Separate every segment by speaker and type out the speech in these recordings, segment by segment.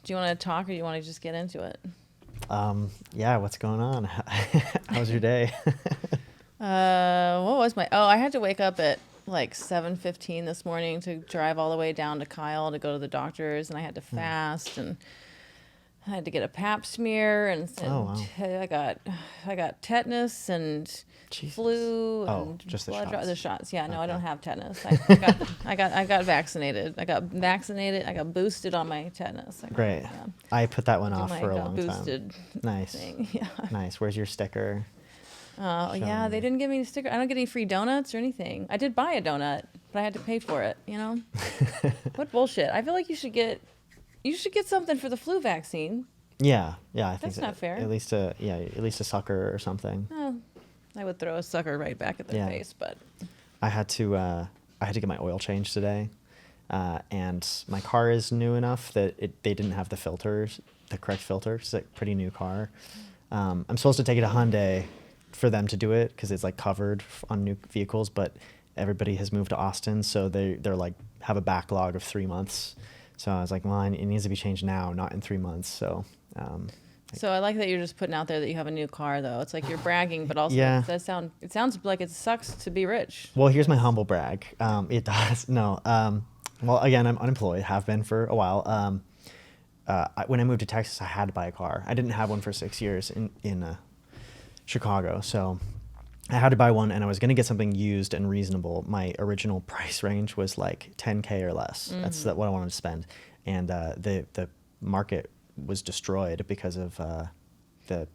Speaker 1: Do you want to talk, or do you want to just get into it?
Speaker 2: Yeah, what's going on? How was your day?
Speaker 1: What was my? Oh, I had to wake up at like 7:15 this morning to drive all the way down to Kyle to go to the doctor's, and I had to fast, and I had to get a pap smear, and
Speaker 2: Oh, wow.
Speaker 1: I got tetanus and
Speaker 2: Jesus.
Speaker 1: flu
Speaker 2: Oh,
Speaker 1: and
Speaker 2: just the
Speaker 1: blood
Speaker 2: shots.
Speaker 1: the shots. Yeah, no, I
Speaker 2: Okay.
Speaker 1: don't have tetanus. I got vaccinated. I got boosted on my tetanus.
Speaker 2: Great. I put that one
Speaker 1: Do
Speaker 2: off
Speaker 1: my
Speaker 2: for a
Speaker 1: got
Speaker 2: long
Speaker 1: boosted
Speaker 2: time. Nice.
Speaker 1: thing. Yeah.
Speaker 2: Nice. Where's your sticker?
Speaker 1: Yeah,
Speaker 2: Showing
Speaker 1: they
Speaker 2: me.
Speaker 1: didn't give me a sticker. I don't get any free donuts or anything. I did buy a donut, but I had to pay for it, you know? What bullshit. I feel like you should get something for the flu vaccine.
Speaker 2: Yeah, I think
Speaker 1: That's not fair.
Speaker 2: At least a sucker or something.
Speaker 1: Oh, I would throw a sucker right back at their
Speaker 2: Yeah.
Speaker 1: face, but
Speaker 2: I had to get my oil changed today, and my car is new enough that they didn't have the filters, the correct filter. It's a pretty new car. I'm supposed to take it to Hyundai for them to do it because it's like covered on new vehicles, but everybody has moved to Austin, so they're like have a backlog of 3 months. So I was like, well, it needs to be changed now, not in 3 months. So.
Speaker 1: So I like that you're just putting out there that you have a new car, though. It's like you're bragging, but also
Speaker 2: Yeah.
Speaker 1: it sounds like it sucks to be rich.
Speaker 2: Well, here's my humble brag. It does. No. Well, again, I'm unemployed, have been for a while. When I moved to Texas, I had to buy a car. I didn't have one for 6 years in Chicago. So I had to buy one, and I was going to get something used and reasonable. My original price range was like $10K or less. Mm-hmm. That's what I wanted to spend. And the market was destroyed because of the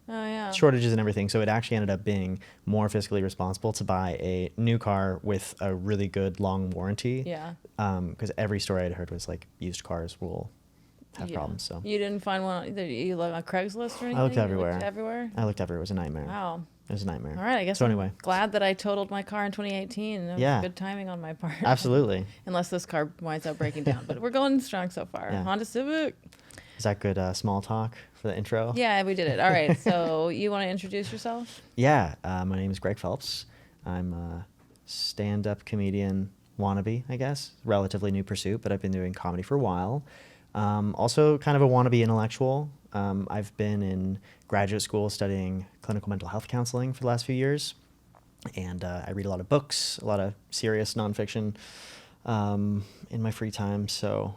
Speaker 2: shortages and everything. So it actually ended up being more fiscally responsible to buy a new car with a really good long warranty.
Speaker 1: Yeah.
Speaker 2: Because every story I'd heard was like used cars will have problems. So
Speaker 1: you didn't find one that you looked on Craigslist or anything?
Speaker 2: I looked everywhere.
Speaker 1: You looked everywhere?
Speaker 2: I looked everywhere. It was a nightmare.
Speaker 1: Wow.
Speaker 2: It was a nightmare.
Speaker 1: All right, I guess
Speaker 2: so.
Speaker 1: I'm
Speaker 2: Anyway,
Speaker 1: glad that I totaled my car in 2018. That was good timing on my part.
Speaker 2: Absolutely.
Speaker 1: Unless this car winds up breaking down. But we're going strong so far.
Speaker 2: Yeah.
Speaker 1: Honda Civic.
Speaker 2: Is that good small talk for the intro?
Speaker 1: Yeah, we did it. All right. So you want to introduce yourself?
Speaker 2: Yeah. My name is Greg Phelps. I'm a stand-up comedian wannabe, I guess. Relatively new pursuit, but I've been doing comedy for a while. Also kind of a wannabe intellectual. I've been in graduate school studying clinical mental health counseling for the last few years. And I read a lot of books, a lot of serious nonfiction in my free time. So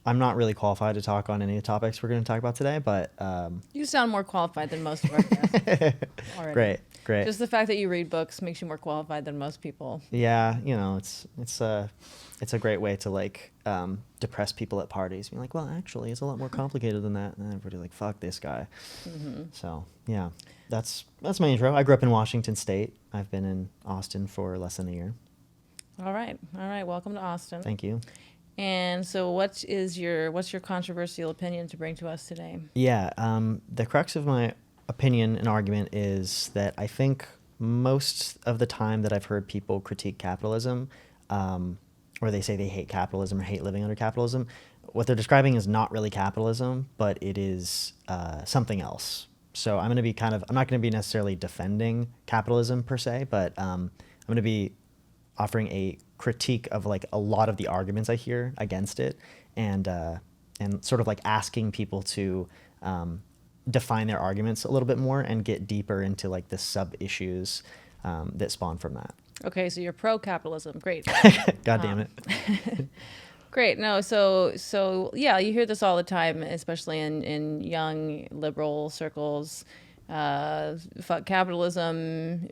Speaker 2: I'm not really qualified to talk on any of the topics we're going to talk about today, but...
Speaker 1: You sound more qualified than most of our guests already.
Speaker 2: Great.
Speaker 1: Just the fact that you read books makes you more qualified than most people.
Speaker 2: Yeah, it's a great way to like depress people at parties. Being like, well, actually, it's a lot more complicated than that. And everybody's like, fuck this guy. Mm-hmm. So yeah, that's my intro. I grew up in Washington State. I've been in Austin for less than a year.
Speaker 1: All right. Welcome to Austin.
Speaker 2: Thank you.
Speaker 1: And so what's your controversial opinion to bring to us today?
Speaker 2: Yeah, the crux of my opinion and argument is that I think most of the time that I've heard people critique capitalism, or they say they hate capitalism or hate living under capitalism, what they're describing is not really capitalism, but it is something else. So I'm not going to be necessarily defending capitalism per se, but I'm going to be offering a critique of like a lot of the arguments I hear against it, and sort of like asking people to define their arguments a little bit more and get deeper into like the sub issues that spawn from that.
Speaker 1: Okay, so you're pro-capitalism. Great.
Speaker 2: God damn it.
Speaker 1: Great. No, so yeah, you hear this all the time, especially in young liberal circles. Fuck capitalism,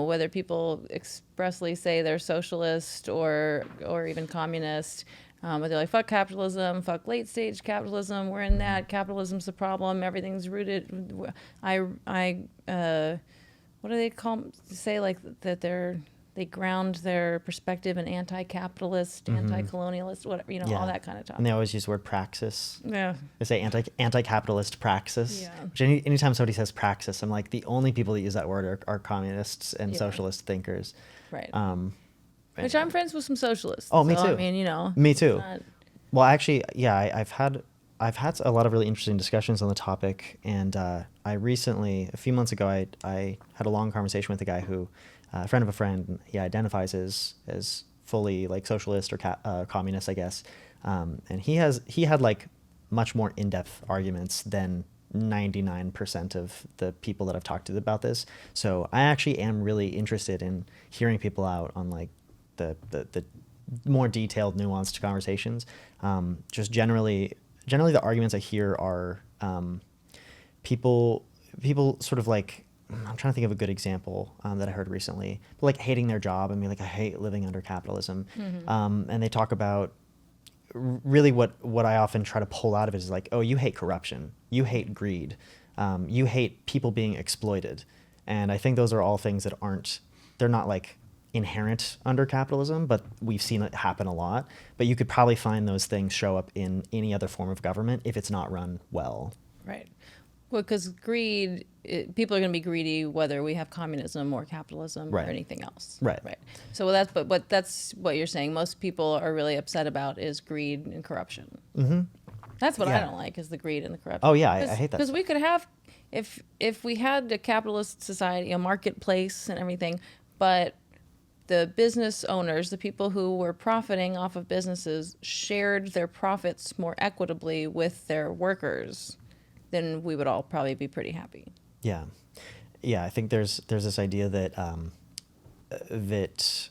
Speaker 1: whether people expressly say they're socialist or even communist, but they're like, fuck capitalism, fuck late stage capitalism, we're in that, capitalism's the problem, everything's rooted. What do they say, like that they ground their perspective in anti-capitalist, anti-colonialist, whatever, all that kind of talk.
Speaker 2: And they always use the word praxis.
Speaker 1: Yeah.
Speaker 2: They say anti-capitalist praxis.
Speaker 1: Yeah.
Speaker 2: Which anytime somebody says praxis, I'm like, the only people that use that word are communists and socialist thinkers.
Speaker 1: Right. Which I'm friends with some socialists.
Speaker 2: Oh, me too.
Speaker 1: I mean,
Speaker 2: Me too. Well, actually, yeah, I've had a lot of really interesting discussions on the topic, and I recently, a few months ago, I had a long conversation with a guy who, a friend of a friend, he identifies as fully like socialist or communist, I guess, and he had like much more in-depth arguments than 99% of the people that I've talked to about this. So I actually am really interested in hearing people out on like the more detailed, nuanced conversations. Just generally the arguments I hear are people sort of like, I'm trying to think of a good example that I heard recently, but like hating their job and being like, I hate living under capitalism. And they talk about really what I often try to pull out of it is like, oh, you hate corruption, you hate greed, you hate people being exploited. And I think those are all things that they're not like inherent under capitalism, but we've seen it happen a lot. But you could probably find those things show up in any other form of government if it's not run well.
Speaker 1: Right. Well, because greed, people are going to be greedy whether we have communism or capitalism
Speaker 2: Right.
Speaker 1: or anything else.
Speaker 2: Right.
Speaker 1: Right. So that's what you're saying. Most people are really upset about is greed and corruption. Mm-hmm. That's what I don't like, is the greed and the corruption.
Speaker 2: Oh yeah, I hate that.
Speaker 1: Because we could have, if we had a capitalist society, a marketplace and everything, but the business owners, the people who were profiting off of businesses, shared their profits more equitably with their workers, then we would all probably be pretty happy.
Speaker 2: Yeah. I think there's this idea that that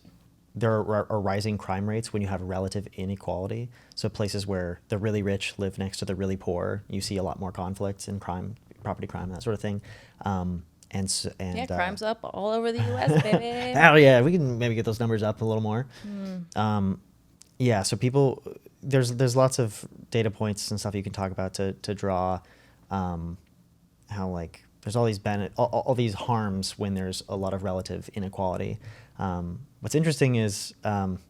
Speaker 2: there are rising crime rates when you have relative inequality. So places where the really rich live next to the really poor, you see a lot more conflict in crime, property crime, that sort of thing.
Speaker 1: Crime's up all over the U.S., baby.
Speaker 2: Oh yeah, we can maybe get those numbers up a little more. So people, there's lots of data points and stuff you can talk about to draw how like there's all these all these harms when there's a lot of relative inequality. What's interesting is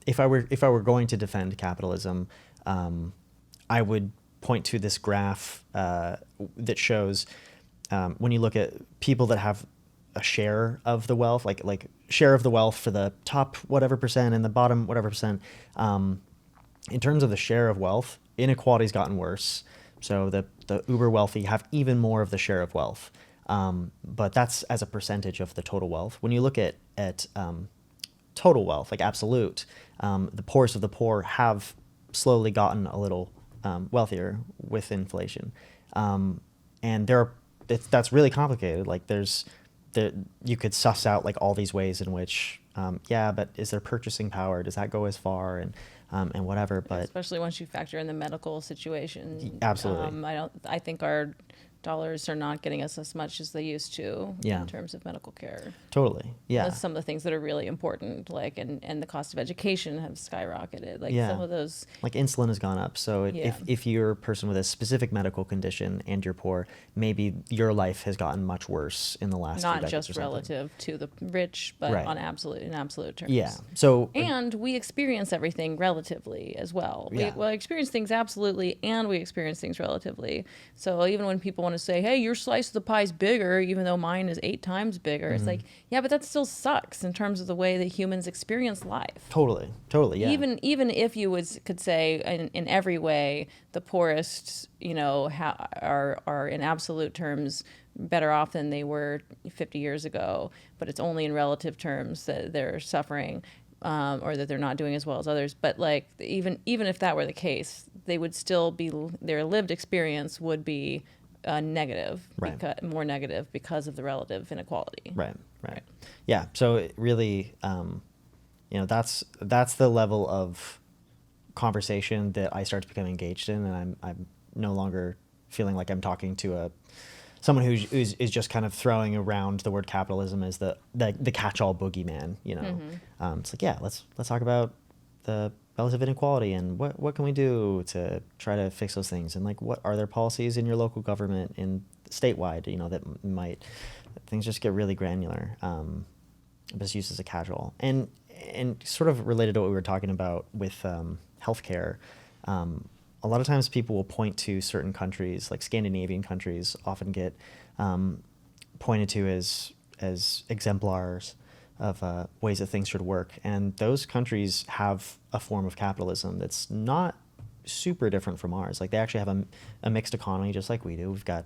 Speaker 2: if I were going to defend capitalism, I would point to this graph that shows when you look at people that have a share of the wealth, like share of the wealth for the top whatever percent and the bottom whatever percent. In terms of the share of wealth, inequality's gotten worse. So the uber wealthy have even more of the share of wealth. But that's as a percentage of the total wealth. When you look at total wealth, like absolute, the poorest of the poor have slowly gotten a little wealthier with inflation. And that's really complicated. Like you could suss out like all these ways in which, but is there purchasing power? Does that go as far? And whatever, but
Speaker 1: especially once you factor in the medical situation.
Speaker 2: Absolutely.
Speaker 1: I think our dollars are not getting us as much as they used to in terms of medical care.
Speaker 2: Totally. Yeah.
Speaker 1: That's some of the things that are really important, like, and the cost of education have skyrocketed. Like some of those.
Speaker 2: Like insulin has gone up. So if you're a person with a specific medical condition and you're poor, maybe your life has gotten much worse in the last few
Speaker 1: not
Speaker 2: decades
Speaker 1: just relative to the rich, but in absolute terms.
Speaker 2: Yeah. So
Speaker 1: and we experience everything relatively as well. We experience things absolutely, and we experience things relatively. So even when people want to say, hey, your slice of the pie is bigger, even though mine is 8 times bigger. It's like, yeah, but that still sucks in terms of the way that humans experience life.
Speaker 2: Totally, yeah.
Speaker 1: Even if you could say in every way, the poorest, are in absolute terms better off than they were 50 years ago, but it's only in relative terms that they're suffering. Or that they're not doing as well as others. But like even if that were the case, they would still be, their lived experience would be negative, more negative because of the relative inequality. Right.
Speaker 2: Yeah. So it really, that's the level of conversation that I start to become engaged in, and I'm no longer feeling like I'm talking to someone who's just kind of throwing around the word capitalism as the catch-all boogeyman. It's like, let's talk about the relative inequality and what can we do to try to fix those things, and like what are there policies in your local government and statewide that might, things just get really granular, but it's used as a casual and sort of related to what we were talking about with healthcare. A lot of times people will point to certain countries, like Scandinavian countries often get pointed to as exemplars of ways that things should work. And those countries have a form of capitalism that's not super different from ours. Like they actually have a mixed economy just like we do. We've got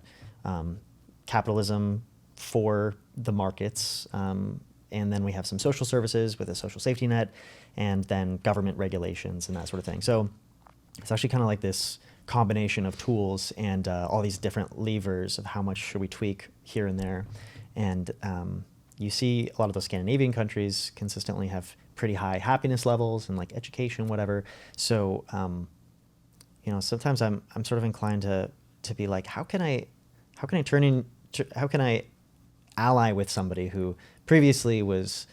Speaker 2: capitalism for the markets, and then we have some social services with a social safety net, and then government regulations and that sort of thing. So it's actually kind of like this combination of tools and all these different levers of how much should we tweak here and there. And you see a lot of those Scandinavian countries consistently have pretty high happiness levels and like education, whatever. So, sometimes I'm sort of inclined to be like, how can I ally with somebody who previously was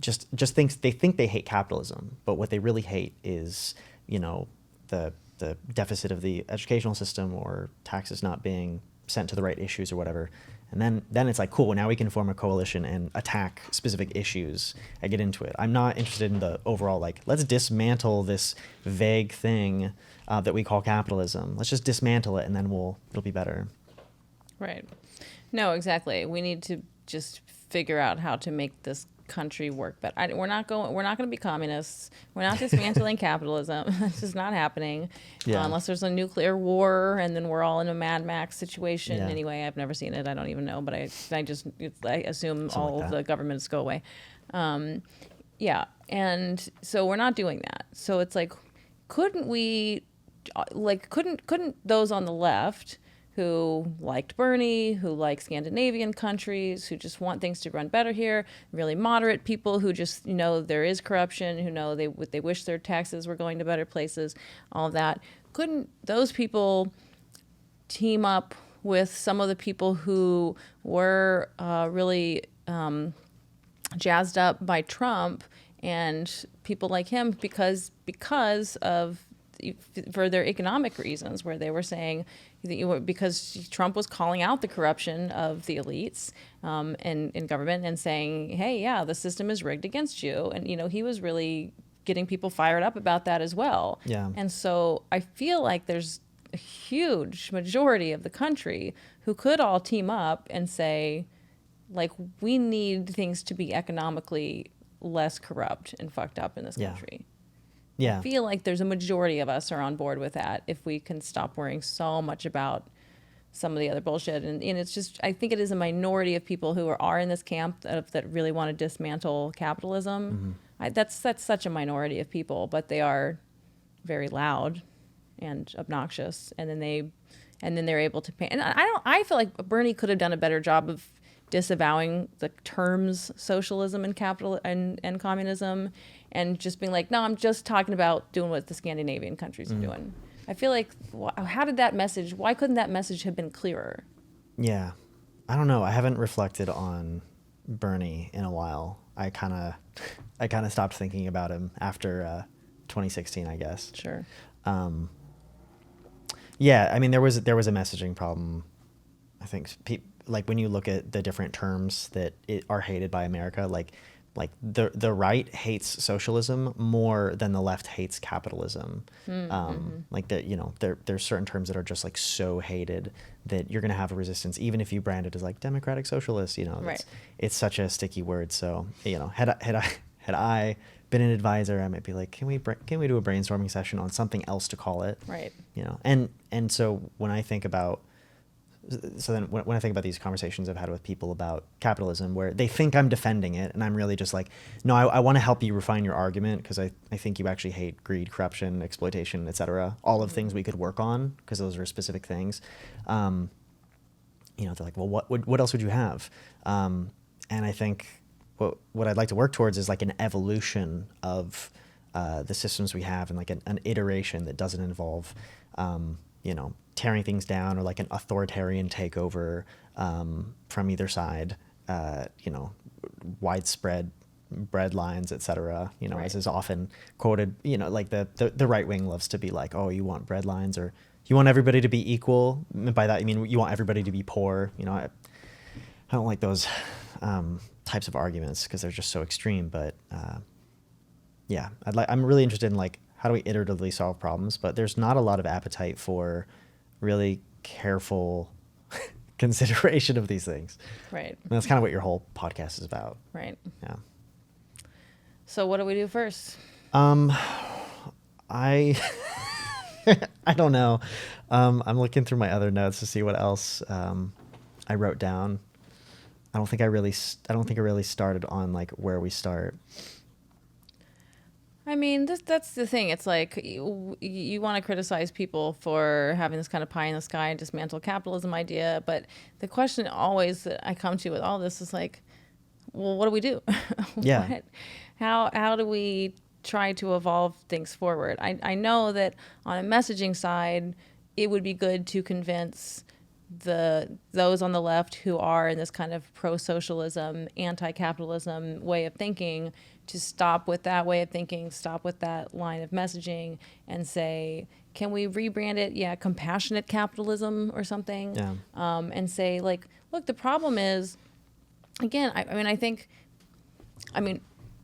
Speaker 2: just thinks they hate capitalism, but what they really hate is, the deficit of the educational system or taxes not being sent to the right issues or whatever. And then it's like, cool, now we can form a coalition and attack specific issues and get into it. I'm not interested in the overall, like, let's dismantle this vague thing that we call capitalism. Let's just dismantle it and then it'll be better.
Speaker 1: Right. No, exactly. We need to just figure out how to make this country work better. We're not going to be communists. We're not dismantling capitalism. It's just not happening. Unless there's a nuclear war and then we're all in a Mad Max situation.
Speaker 2: Yeah.
Speaker 1: Anyway, I've never seen it. I don't even know, but I assume
Speaker 2: Something
Speaker 1: all
Speaker 2: like
Speaker 1: of
Speaker 2: that.
Speaker 1: the governments go away. And so we're not doing that. So it's like, couldn't those on the left who liked Bernie, who like Scandinavian countries, who just want things to run better here, really moderate people who just know there is corruption, who know they wish their taxes were going to better places, all of that. Couldn't those people team up with some of the people who were really jazzed up by Trump and people like him because for their economic reasons, where they were saying that because Trump was calling out the corruption of the elites in government and saying, hey, yeah, the system is rigged against you. And, he was really getting people fired up about that as well.
Speaker 2: Yeah.
Speaker 1: And so I feel like there's a huge majority of the country who could all team up and say, like, we need things to be economically less corrupt and fucked up in this country.
Speaker 2: Yeah.
Speaker 1: I feel like there's a majority of us are on board with that if we can stop worrying so much about some of the other bullshit. And it's just, I think it is a minority of people who are in this camp that really want to dismantle capitalism.
Speaker 2: Mm-hmm.
Speaker 1: That's such a minority of people, but they are very loud and obnoxious. And then they're able to pay. And I feel like Bernie could have done a better job of disavowing the terms socialism and capital and communism, and just being like, no, I'm just talking about doing what the Scandinavian countries are doing. I feel like, why couldn't that message have been clearer?
Speaker 2: Yeah. I don't know. I haven't reflected on Bernie in a while. I kind of stopped thinking about him after 2016, I guess.
Speaker 1: Sure.
Speaker 2: Yeah, I mean, there was a messaging problem. I think like when you look at the different terms that are hated by America, like the right hates socialism more than the left hates capitalism. Like there's certain terms that are just like so hated that you're going to have a resistance, even if you brand it as like democratic socialist.
Speaker 1: Right.
Speaker 2: It's such a sticky word. So had I been an advisor, I might be like, can we do a brainstorming session on something else to call it?
Speaker 1: Right.
Speaker 2: And so when I think about these conversations I've had with people about capitalism, where they think I'm defending it, and I'm really just like, no, I want to help you refine your argument, because I think you actually hate greed, corruption, exploitation, etc. All of things we could work on, because those are specific things. They're like, well, what else would you have? And I think what I'd like to work towards is like an evolution of the systems we have, and like an iteration that doesn't involve tearing things down or like an authoritarian takeover from either side, widespread bread lines, etc.
Speaker 1: Right.
Speaker 2: As is often quoted, like the right wing loves to be like, oh, you want bread lines, or you want everybody to be equal. By that, you mean you want everybody to be poor. I don't like those types of arguments because they're just so extreme. But yeah, I'm really interested in like, how do we iteratively solve problems? But there's not a lot of appetite for really careful consideration of these things.
Speaker 1: Right.
Speaker 2: And that's kind of what your whole podcast is about.
Speaker 1: Right.
Speaker 2: Yeah.
Speaker 1: So what do we do first?
Speaker 2: I don't know. I'm looking through my other notes to see what else I wrote down. I don't think I really started on like where we start.
Speaker 1: I I mean, that's the thing. It's like you want to criticize people for having this kind of pie in the sky and dismantle capitalism idea, but the question always that I come to with all this is like, well, what do we do?
Speaker 2: Yeah.
Speaker 1: How do we try to evolve things forward? I know that on a messaging side, it would be good to convince those on the left who are in this kind of pro-socialism, anti-capitalism way of thinking to stop with that way of thinking, stop with that line of messaging, and say, can we rebrand it? Yeah, compassionate capitalism or something.
Speaker 2: Yeah.
Speaker 1: And say, like, look, the problem is, again, I mean,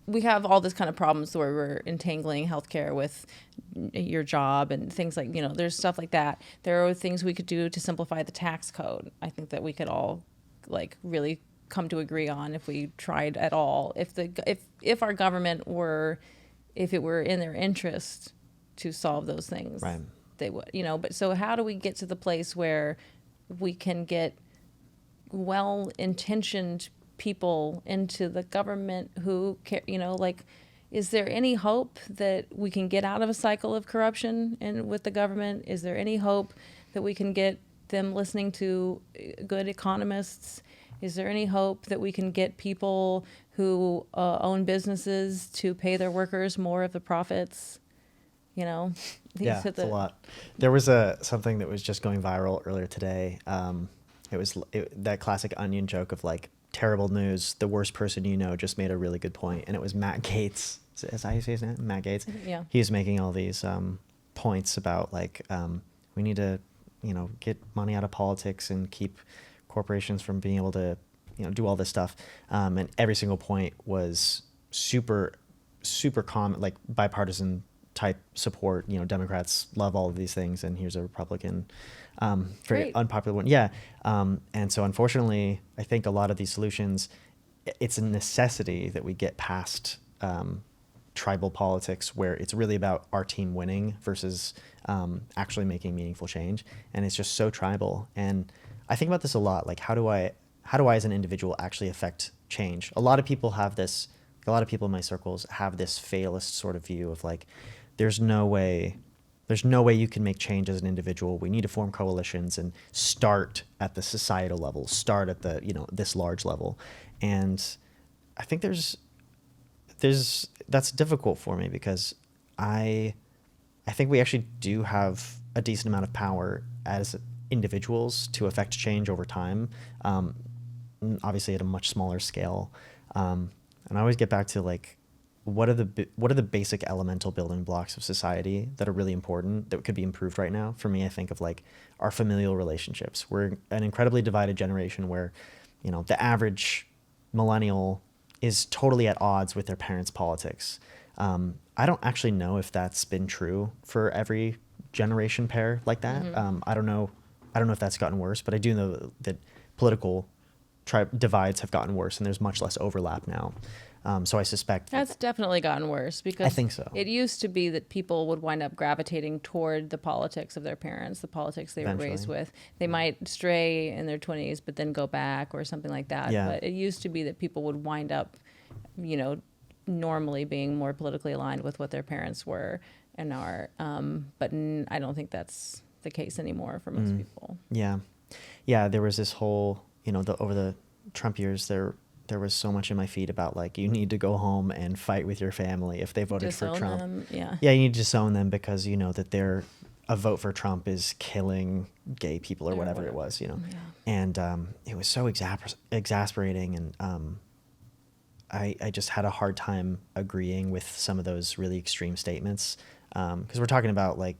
Speaker 1: we have all this kind of problems where we're entangling healthcare with your job and things like, there's stuff like that. There are things we could do to simplify the tax code. I think that we could all like really come to agree on if we tried at all. If our government if it were in their interest to solve those things,
Speaker 2: right,
Speaker 1: they would, but so how do we get to the place where we can get well-intentioned people into the government who care, like, is there any hope that we can get out of a cycle of corruption with the government? Is there any hope that we can get them listening to good economists? Is there any hope that we can get people who own businesses to pay their workers more of the profits?
Speaker 2: Yeah, it's a lot. There was something that was just going viral earlier today. It was that classic Onion joke of like, terrible news, the worst person you know just made a really good point, and it was Matt Gaetz. Is that how you say his name? Matt Gaetz?
Speaker 1: Yeah.
Speaker 2: He was making all these points about like we need to get money out of politics and keep corporations from being able to do all this stuff, and every single point was super common, like bipartisan type support. Democrats love all of these things, and here's a Republican very
Speaker 1: Great.
Speaker 2: unpopular one. Yeah. And so unfortunately, I think a lot of these solutions, it's a necessity that we get past tribal politics where it's really about our team winning versus actually making meaningful change. And it's just so tribal. And I think about this a lot. Like, how do I as an individual actually affect change? A lot of people in my circles have this fatalist sort of view of like, there's no way you can make change as an individual. We need to form coalitions and start at the societal level, start at the, this large level. And I think that's difficult for me because I think we actually do have a decent amount of power as individuals to affect change over time, obviously at a much smaller scale. And I always get back to like, what are the basic elemental building blocks of society that are really important that could be improved right now? For me, I think of like our familial relationships. We're an incredibly divided generation where, the average millennial is totally at odds with their parents' politics. I don't actually know if that's been true for every generation pair like that.
Speaker 1: Mm-hmm.
Speaker 2: I don't know if that's gotten worse, but I do know that political divides have gotten worse and there's much less overlap now. So I suspect
Speaker 1: that's definitely gotten worse because
Speaker 2: I think so.
Speaker 1: It used to be that people would wind up gravitating toward the politics of their parents, the politics they
Speaker 2: Eventually.
Speaker 1: were raised with. They might stray in their 20s, but then go back or something like that.
Speaker 2: Yeah.
Speaker 1: But it used to be that people would wind up, normally being more politically aligned with what their parents were and are. But I don't think that's the case anymore for most people.
Speaker 2: Yeah. Yeah. There was this whole, over the Trump years, there was so much in my feed about like, you need to go home and fight with your family if they voted
Speaker 1: Disown
Speaker 2: for Trump.
Speaker 1: them, yeah.
Speaker 2: Yeah, you need to disown them because that a vote for Trump is killing gay people or whatever it was,
Speaker 1: Yeah.
Speaker 2: And it was so exasperating, and I just had a hard time agreeing with some of those really extreme statements because we're talking about like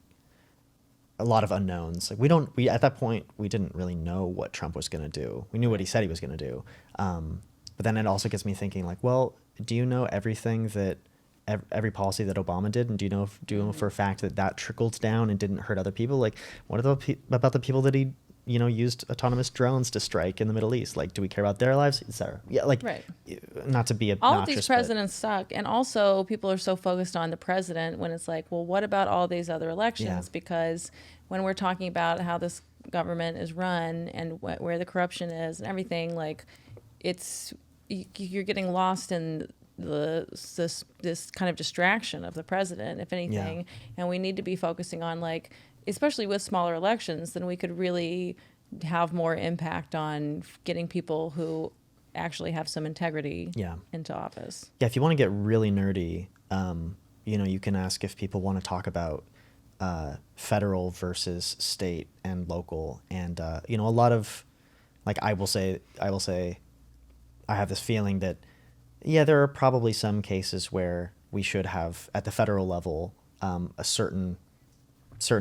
Speaker 2: a lot of unknowns. Like we at that point we didn't really know what Trump was going to do. We knew what he said he was going to do. But then it also gets me thinking like, well, do you know everything that every policy that Obama did? And do you know for a fact that trickled down and didn't hurt other people? Like what about the people that he, used autonomous drones to strike in the Middle East? Like, do we care about their lives? Etc. Yeah. Like,
Speaker 1: right.
Speaker 2: Not to be
Speaker 1: all of these presidents suck. And also people are so focused on the president when it's like, well, what about all these other elections?
Speaker 2: Yeah.
Speaker 1: Because when we're talking about how this government is run and where the corruption is and everything, like you're getting lost in this kind of distraction of the president, if anything. And we need to be focusing on, like, especially with smaller elections, then we could really have more impact on getting people who actually have some integrity into office.
Speaker 2: Yeah, if you want to get really nerdy, you can ask if people want to talk about federal versus state and local. And, a lot of, like, I will say, I have this feeling that, there are probably some cases where we should have, at the federal level, a certain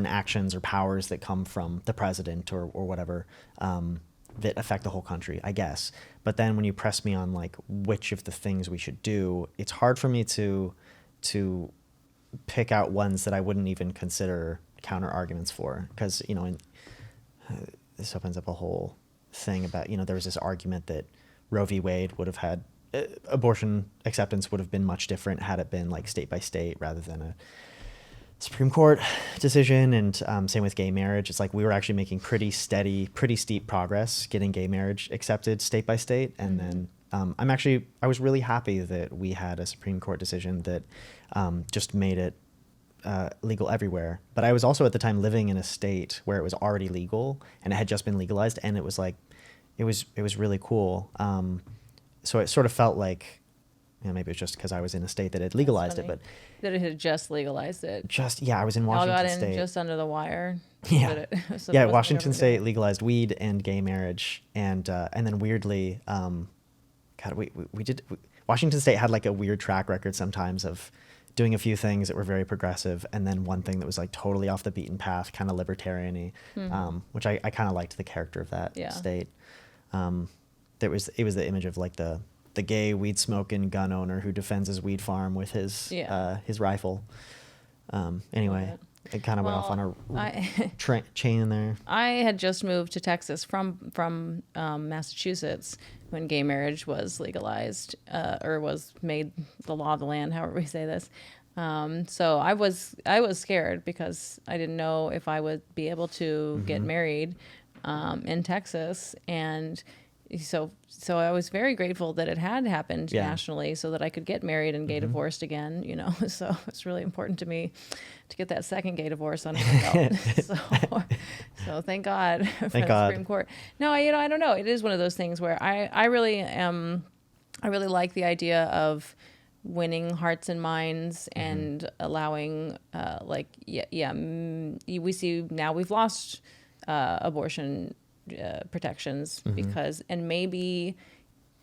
Speaker 2: actions or powers that come from the president or whatever, that affect the whole country, I guess. But then when you press me on, like, which of the things we should do, it's hard for me to pick out ones that I wouldn't even consider counter arguments for, because this opens up a whole thing about there was this argument that Roe v. Wade would have had abortion acceptance would have been much different had it been like state by state rather than a Supreme Court decision, and same with gay marriage. It's like we were actually making pretty steep progress getting gay marriage accepted state by state, and then I was really happy that we had a Supreme Court decision that just made it legal everywhere. But I was also at the time living in a state where it was already legal and it had just been legalized, and it was like it was really cool. So it sort of felt like, maybe it was just because I was in a state that had legalized it, but
Speaker 1: that it had just legalized it.
Speaker 2: I was in Washington
Speaker 1: State.
Speaker 2: State.
Speaker 1: Just under the wire.
Speaker 2: Yeah. Washington State legalized weed and gay marriage, and then weirdly, Washington State had like a weird track record sometimes of doing a few things that were very progressive, and then one thing that was like totally off the beaten path, kind of libertarian-y, which I kind of liked the character of that state. It was the image of like the gay weed smoking gun owner who defends his weed farm with his rifle. Anyway, it kind of went off on a chain there.
Speaker 1: I had just moved to Texas from Massachusetts when gay marriage was legalized, or was made the law of the land, however we say this. So I was scared because I didn't know if I would be able to get married in Texas, and so I was very grateful that it had happened nationally, so that I could get married and gay divorced again. So it's really important to me to get that second gay divorce under the belt. So thank God for the Supreme Court. No, I don't know. It is one of those things where I really like the idea of winning hearts and minds and allowing we see now we've lost abortion protections because, and maybe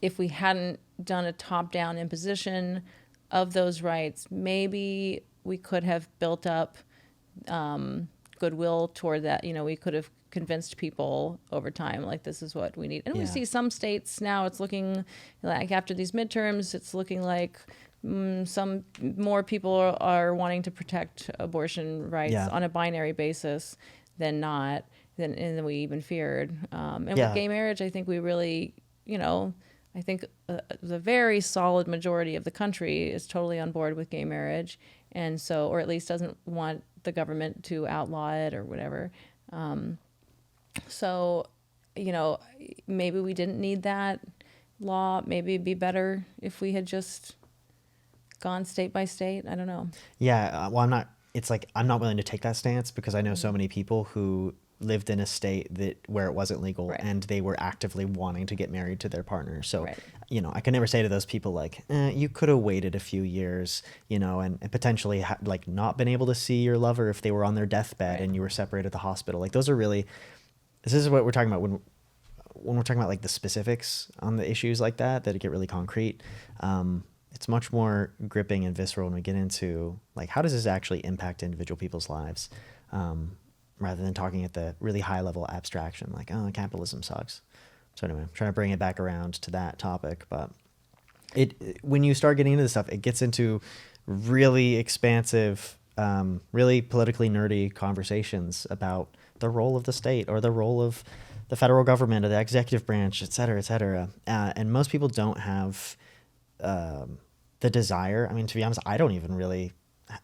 Speaker 1: if we hadn't done a top-down imposition of those rights, maybe we could have built up goodwill toward that. We could have convinced people over time, like, this is what we need. And we see some states now, it's looking like after these midterms, it's looking like some more people are wanting to protect abortion rights on a binary basis than not. Than we even feared. And with gay marriage, I think we really, I think the very solid majority of the country is totally on board with gay marriage. And so, or at least doesn't want the government to outlaw it or whatever. So, maybe we didn't need that law. Maybe it'd be better if we had just gone state by state. I don't know.
Speaker 2: Yeah. Well, I'm not willing to take that stance because I know so many people who lived in a state where it wasn't legal, and they were actively wanting to get married to their partner. So, I can never say to those people like, you could have waited a few years, and potentially not been able to see your lover if they were on their deathbed and you were separated at the hospital. Like, those are really, this is what we're talking about when we're talking about like the specifics on the issues like that get really concrete. It's much more gripping and visceral when we get into like, how does this actually impact individual people's lives? Rather than talking at the really high level abstraction, like, oh, capitalism sucks. So anyway, I'm trying to bring it back around to that topic. But when you start getting into this stuff, it gets into really expansive, really politically nerdy conversations about the role of the state or the role of the federal government or the executive branch, et cetera, et cetera. And most people don't have the desire. I mean, to be honest, I don't even really,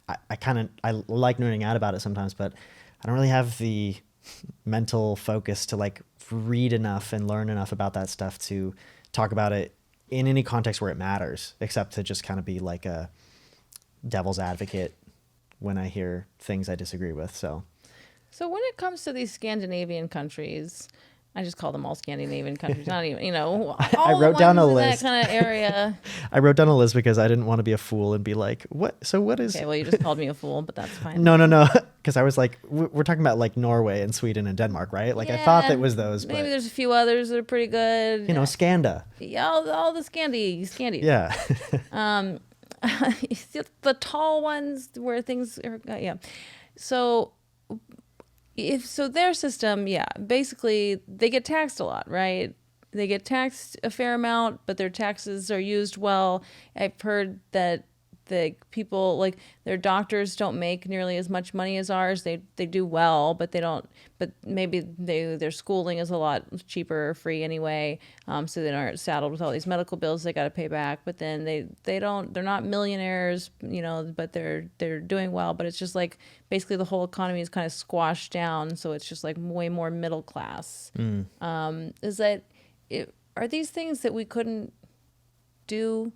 Speaker 2: I like nerding out about it sometimes, but I don't really have the mental focus to like read enough and learn enough about that stuff to talk about it in any context where it matters, except to just kind of be like a devil's advocate when I hear things I disagree with. So
Speaker 1: when it comes to these Scandinavian countries, I just call them all Scandinavian countries, not even, all
Speaker 2: I
Speaker 1: the
Speaker 2: wrote down a
Speaker 1: ones in
Speaker 2: list.
Speaker 1: that kind of area.
Speaker 2: I wrote down a list because I didn't want to be a fool and be like, what? So what is?
Speaker 1: Okay, well, you just called me a fool, but that's fine.
Speaker 2: No. Because I was like, we're talking about like Norway and Sweden and Denmark, right? Like I thought that was those.
Speaker 1: Maybe
Speaker 2: but,
Speaker 1: there's a few others that are pretty good.
Speaker 2: Skanda.
Speaker 1: Yeah, all the Scandies.
Speaker 2: Yeah.
Speaker 1: The tall ones where things are, So their system, basically they get taxed a lot, right? They get taxed a fair amount, but their taxes are used well. I've heard that the people, like their doctors, don't make nearly as much money as ours. They do well, but they don't. But maybe their schooling is a lot cheaper or free anyway, so they aren't saddled with all these medical bills they got to pay back. But then they're not millionaires, but they're doing well. But it's just like basically the whole economy is kind of squashed down, so it's just like way more middle class. Are these things that we couldn't do?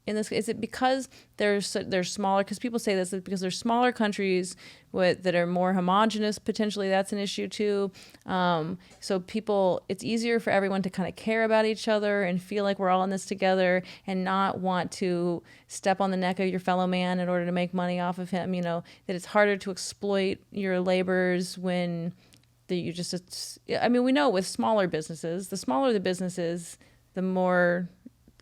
Speaker 1: Is it because they're smaller? Because people say this is because they're smaller countries that are more homogenous. Potentially, that's an issue too. So it's easier for everyone to kind of care about each other and feel like we're all in this together, and not want to step on the neck of your fellow man in order to make money off of him. That it's harder to exploit your laborers when we know with smaller businesses, the smaller the businesses, the more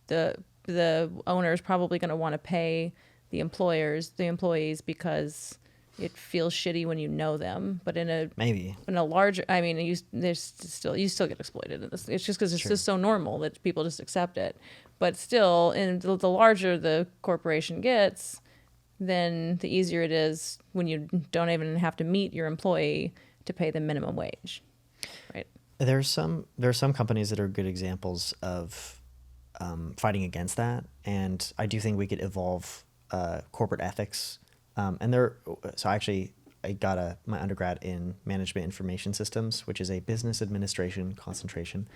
Speaker 1: the owner is probably going to want to pay the employees, because it feels shitty when you know them. But in a larger, you still get exploited in this. It's just because it's just so normal that people just accept it. But still, the larger the corporation gets, then the easier it is when you don't even have to meet your employee to pay the minimum wage, right?
Speaker 2: There are some companies that are good examples of fighting against that, and I do think we could evolve corporate ethics. I got my undergrad in management information systems, which is a business administration concentration,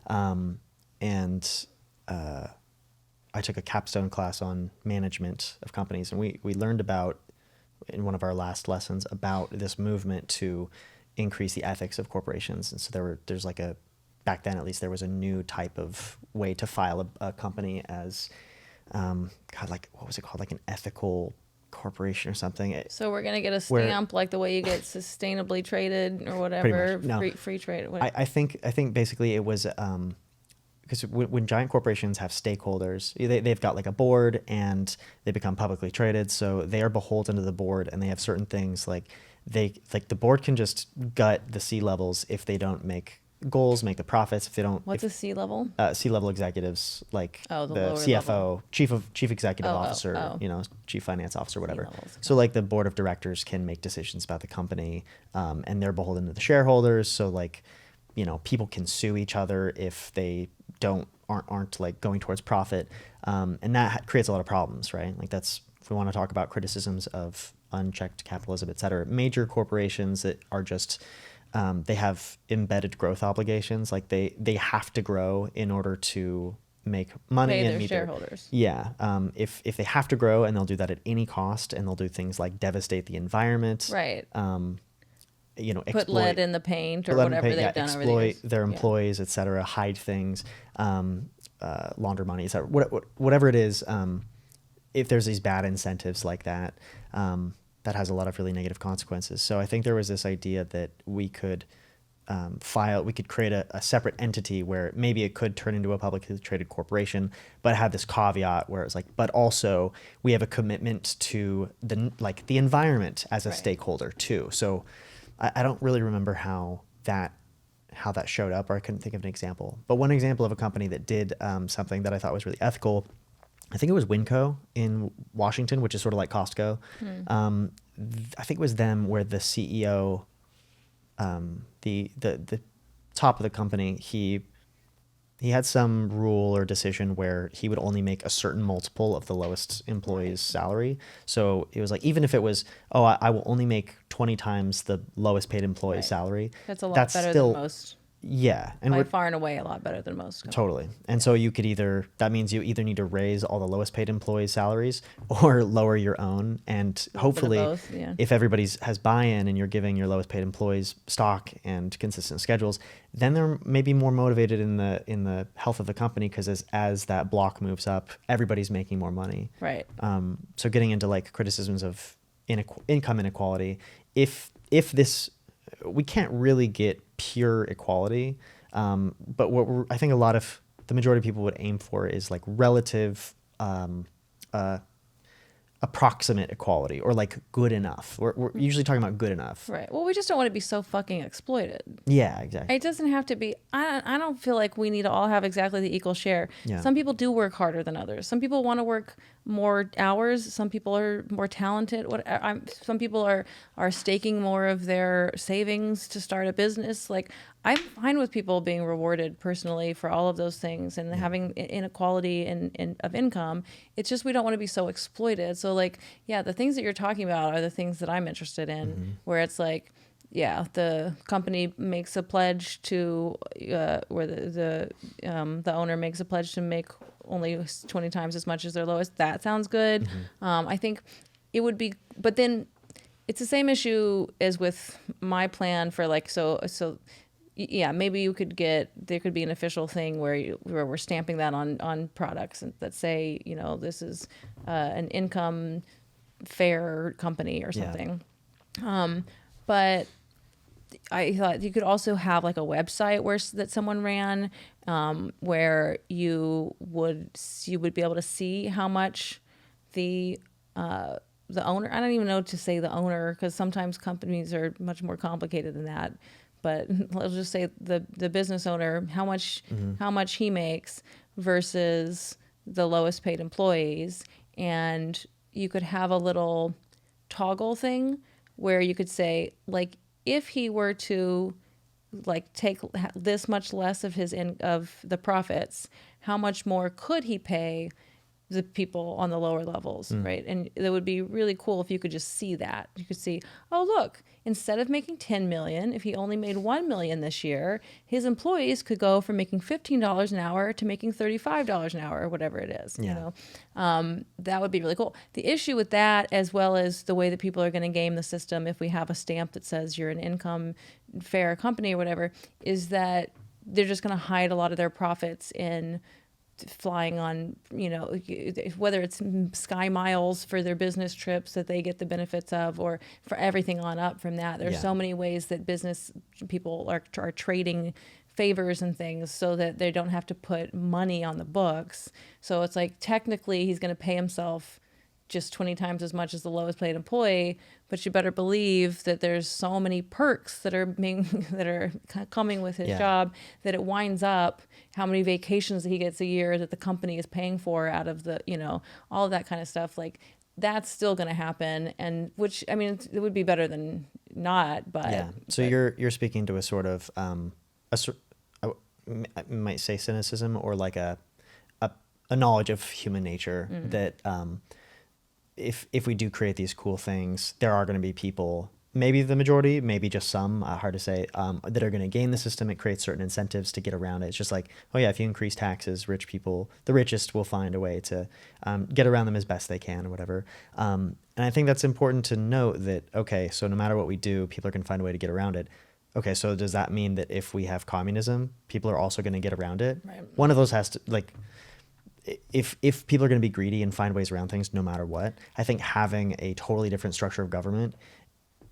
Speaker 2: and I took a capstone class on management of companies, and we learned about, in one of our last lessons, about this movement to increase the ethics of corporations. And so there's like back then at least, there was a new type of way to file a company as, what was it called? Like an ethical corporation or something.
Speaker 1: So we're going to get a stamp like the way you get sustainably traded or whatever, free trade. Whatever.
Speaker 2: I think basically it was, because when giant corporations have stakeholders, they've got like a board and they become publicly traded. So they are beholden to the board, and they have certain things like the board can just gut the C-levels if they don't make goals, make the profits. If they don't,
Speaker 1: what's a C-level?
Speaker 2: C-level executives, like the CFO,
Speaker 1: level.
Speaker 2: chief executive officer, chief finance officer, whatever.
Speaker 1: C-levels.
Speaker 2: So like the board of directors can make decisions about the company, and they're beholden to the shareholders. So like, people can sue each other if they aren't like going towards profit, and that creates a lot of problems, right? Like if we want to talk about criticisms of unchecked capitalism, et cetera, major corporations that are just they have embedded growth obligations. Like they have to grow in order to make money
Speaker 1: pay
Speaker 2: and
Speaker 1: their
Speaker 2: meet
Speaker 1: shareholders.
Speaker 2: If they have to grow, and they'll do that at any cost, and they'll do things like devastate the enviorment,
Speaker 1: right?
Speaker 2: Exploit
Speaker 1: lead in the paint or whatever they've done over the years.
Speaker 2: Exploit their employees, et cetera, hide things, launder money, et cetera, whatever it is. If there's these bad incentives like that, that has a lot of really negative consequences. So I think there was this idea that we could create a separate entity where maybe it could turn into a publicly traded corporation, but have this caveat where it's like, but also we have a commitment to the environment as a stakeholder too. So I don't really remember how that showed up, or I couldn't think of an example. But one example of a company that did something that I thought was really ethical, I think it was Winco in Washington, which is sort of like Costco. I think it was them where the CEO, the top of the company, he had some rule or decision where he would only make a certain multiple of the lowest employee's salary. So it was like, even if it was, I will only make 20 times the lowest paid employee's salary.
Speaker 1: That's a lot better than most.
Speaker 2: Yeah, and
Speaker 1: by
Speaker 2: we're
Speaker 1: far and away a lot better than most companies.
Speaker 2: totally. And so that means you either need to raise all the lowest paid employees' salaries or lower your own. And
Speaker 1: A little bit of
Speaker 2: hopefully,
Speaker 1: both, yeah.
Speaker 2: if everybody's has buy-in and you're giving your lowest paid employees stock and consistent schedules, then they're maybe more motivated in the health of the company, because as that block moves up, everybody's making more money.
Speaker 1: Right.
Speaker 2: So getting into like criticisms of income inequality, if this, we can't really get pure equality, but I think the majority of people would aim for is like relative, approximate equality, or like good enough. We're usually talking about good enough.
Speaker 1: Right. Well, we just don't want to be so fucking exploited.
Speaker 2: Yeah, exactly.
Speaker 1: It doesn't have to be. I don't feel like we need to all have exactly the equal share.
Speaker 2: Yeah.
Speaker 1: Some people do work harder than others. Some people want to work more hours. Some people are more talented. Some people are staking more of their savings to start a business. Like, I'm fine with people being rewarded personally for all of those things and having inequality of income. It's just we don't want to be so exploited. So like, yeah, the things that you're talking about are the things that I'm interested in, where it's like, yeah, the company makes a pledge to, where the owner makes a pledge to make only 20 times as much as their lowest. That sounds good. I think it would be, but then it's the same issue as with my plan for like, so yeah, maybe there could be an official thing where we're stamping that on products that say, this is an income fair company or something. Yeah. But I thought you could also have like a website that someone ran, where you would be able to see how much the owner, I don't even know to say the owner, because sometimes companies are much more complicated than that. But let's just say the business owner, how much he makes versus the lowest paid employees. And you could have a little toggle thing where you could say, like, if he were to like take this much less of of the profits, how much more could he pay the people on the lower levels, right? And it would be really cool if you could just see that. You could see, oh, look, instead of making 10 million, if he only made 1 million this year, his employees could go from making $15 an hour to making $35 an hour, or whatever it is.
Speaker 2: Yeah.
Speaker 1: That would be really cool. The issue with that, as well as the way that people are going to game the system, if we have a stamp that says you're an income fair company or whatever, is that they're just going to hide a lot of their profits in flying on, whether it's sky miles for their business trips that they get the benefits of, or for everything on up from that. There's so many ways that business people are trading favors and things so that they don't have to put money on the books. So it's like, technically he's going to pay himself just 20 times as much as the lowest paid employee, but you better believe that there's so many perks that are coming with his job, that it winds up how many vacations he gets a year that the company is paying for out of the, all of that kind of stuff. Like, that's still going to happen, and which, I mean, it would be better than not, but
Speaker 2: yeah. So you're speaking to a sort of I might say cynicism, or like a knowledge of human nature, that if we do create these cool things, there are going to be people, maybe the majority, maybe just some, hard to say, that are going to game the system. It creates certain incentives to get around it. It's just like, oh yeah, if you increase taxes, rich people, the richest, will find a way to get around them as best they can, or whatever. And I think that's important to note that, okay, so no matter what we do, people are going to find a way to get around it. Okay, so does that mean that if we have communism, people are also going to get around it?
Speaker 1: Right.
Speaker 2: One of those has to, like, if people are going to be greedy and find ways around things no matter what, I think having a totally different structure of government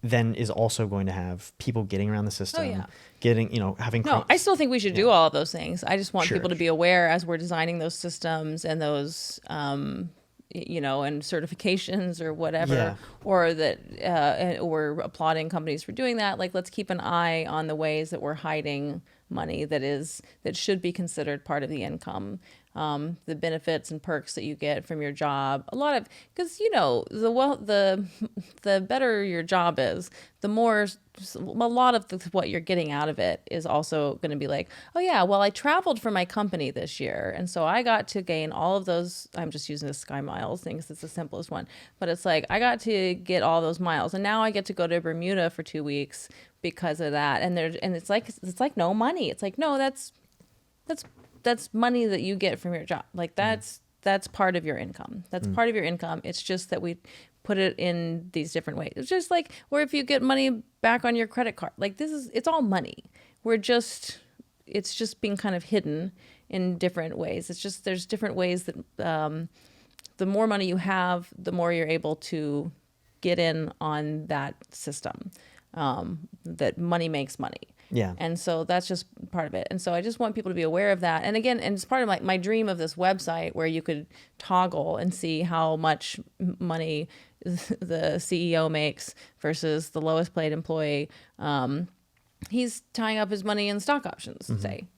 Speaker 2: then is also going to have people getting around the system, having...
Speaker 1: No, I still think we should do all of those things. I just want people to be aware as we're designing those systems and those, and certifications or whatever, or that we're applauding companies for doing that. Like, let's keep an eye on the ways that we're hiding money that should be considered part of the income. the benefits and perks that you get from your job. A lot of, because the better your job is, the more, a lot of what you're getting out of it is also going to be like, oh yeah, well, I traveled for my company this year, and so I got to gain all of those. I'm just using the Sky Miles thing because it's the simplest one, but it's like I got to get all those miles, and now I get to go to Bermuda for 2 weeks because of that. And it's like no money. It's like, no, that's money that you get from your job. Like that's part of your income. That's part of your income. It's just that we put it in these different ways. It's just like, or if you get money back on your credit card, like it's all money. It's just being kind of hidden in different ways. It's just, there's different ways that the more money you have, the more you're able to get in on that system, that money makes money.
Speaker 2: Yeah.
Speaker 1: And so that's just part of it. And so I just want people to be aware of that. And again, and it's part of my dream of this website where you could toggle and see how much money the CEO makes versus the lowest paid employee. He's tying up his money in stock options, say.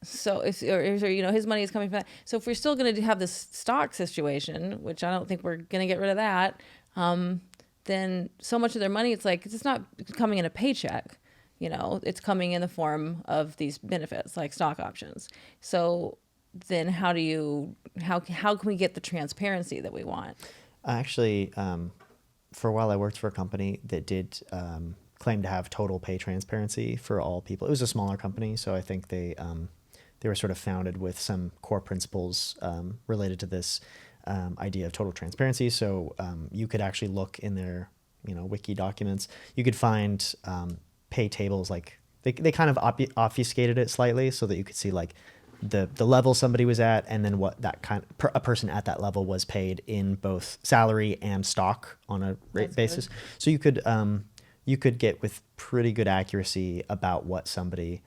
Speaker 1: So his money is coming from that. So if we're still going to have this stock situation, which I don't think we're going to get rid of that, then so much of their money, it's like, it's not coming in a paycheck. It's coming in the form of these benefits like stock options. So then how can we get the transparency that we want?
Speaker 2: Actually, for a while I worked for a company that did claim to have total pay transparency for all people. It was a smaller company, so I think they were sort of founded with some core principles related to this idea of total transparency. So you could actually look in their wiki documents. You could find pay tables, like they kind of obfuscated it slightly so that you could see like the level somebody was at, and then what that a person at that level was paid in both salary and stock on a rate basis. Good. So you could get with pretty good accuracy about what somebody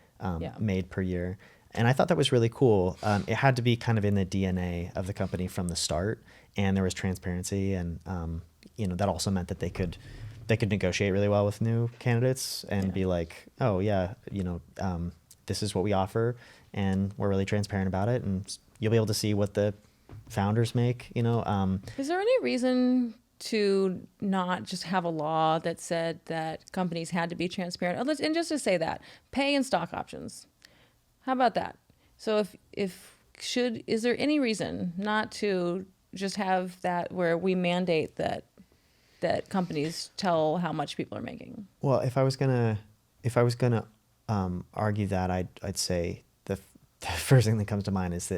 Speaker 2: made per year. And I thought that was really cool. It had to be kind of in the DNA of the company from the start, and there was transparency, and that also meant that they could negotiate really well with new candidates and be like, oh yeah, this is what we offer, and we're really transparent about it, and you'll be able to see what the founders make.
Speaker 1: Is there any reason to not just have a law that said that companies had to be transparent? And just to say that pay and stock options, how about that? So is there any reason not to just have that where we mandate that companies tell how much people are making?
Speaker 2: Well, if I was gonna argue that, I'd say the first thing that comes to mind is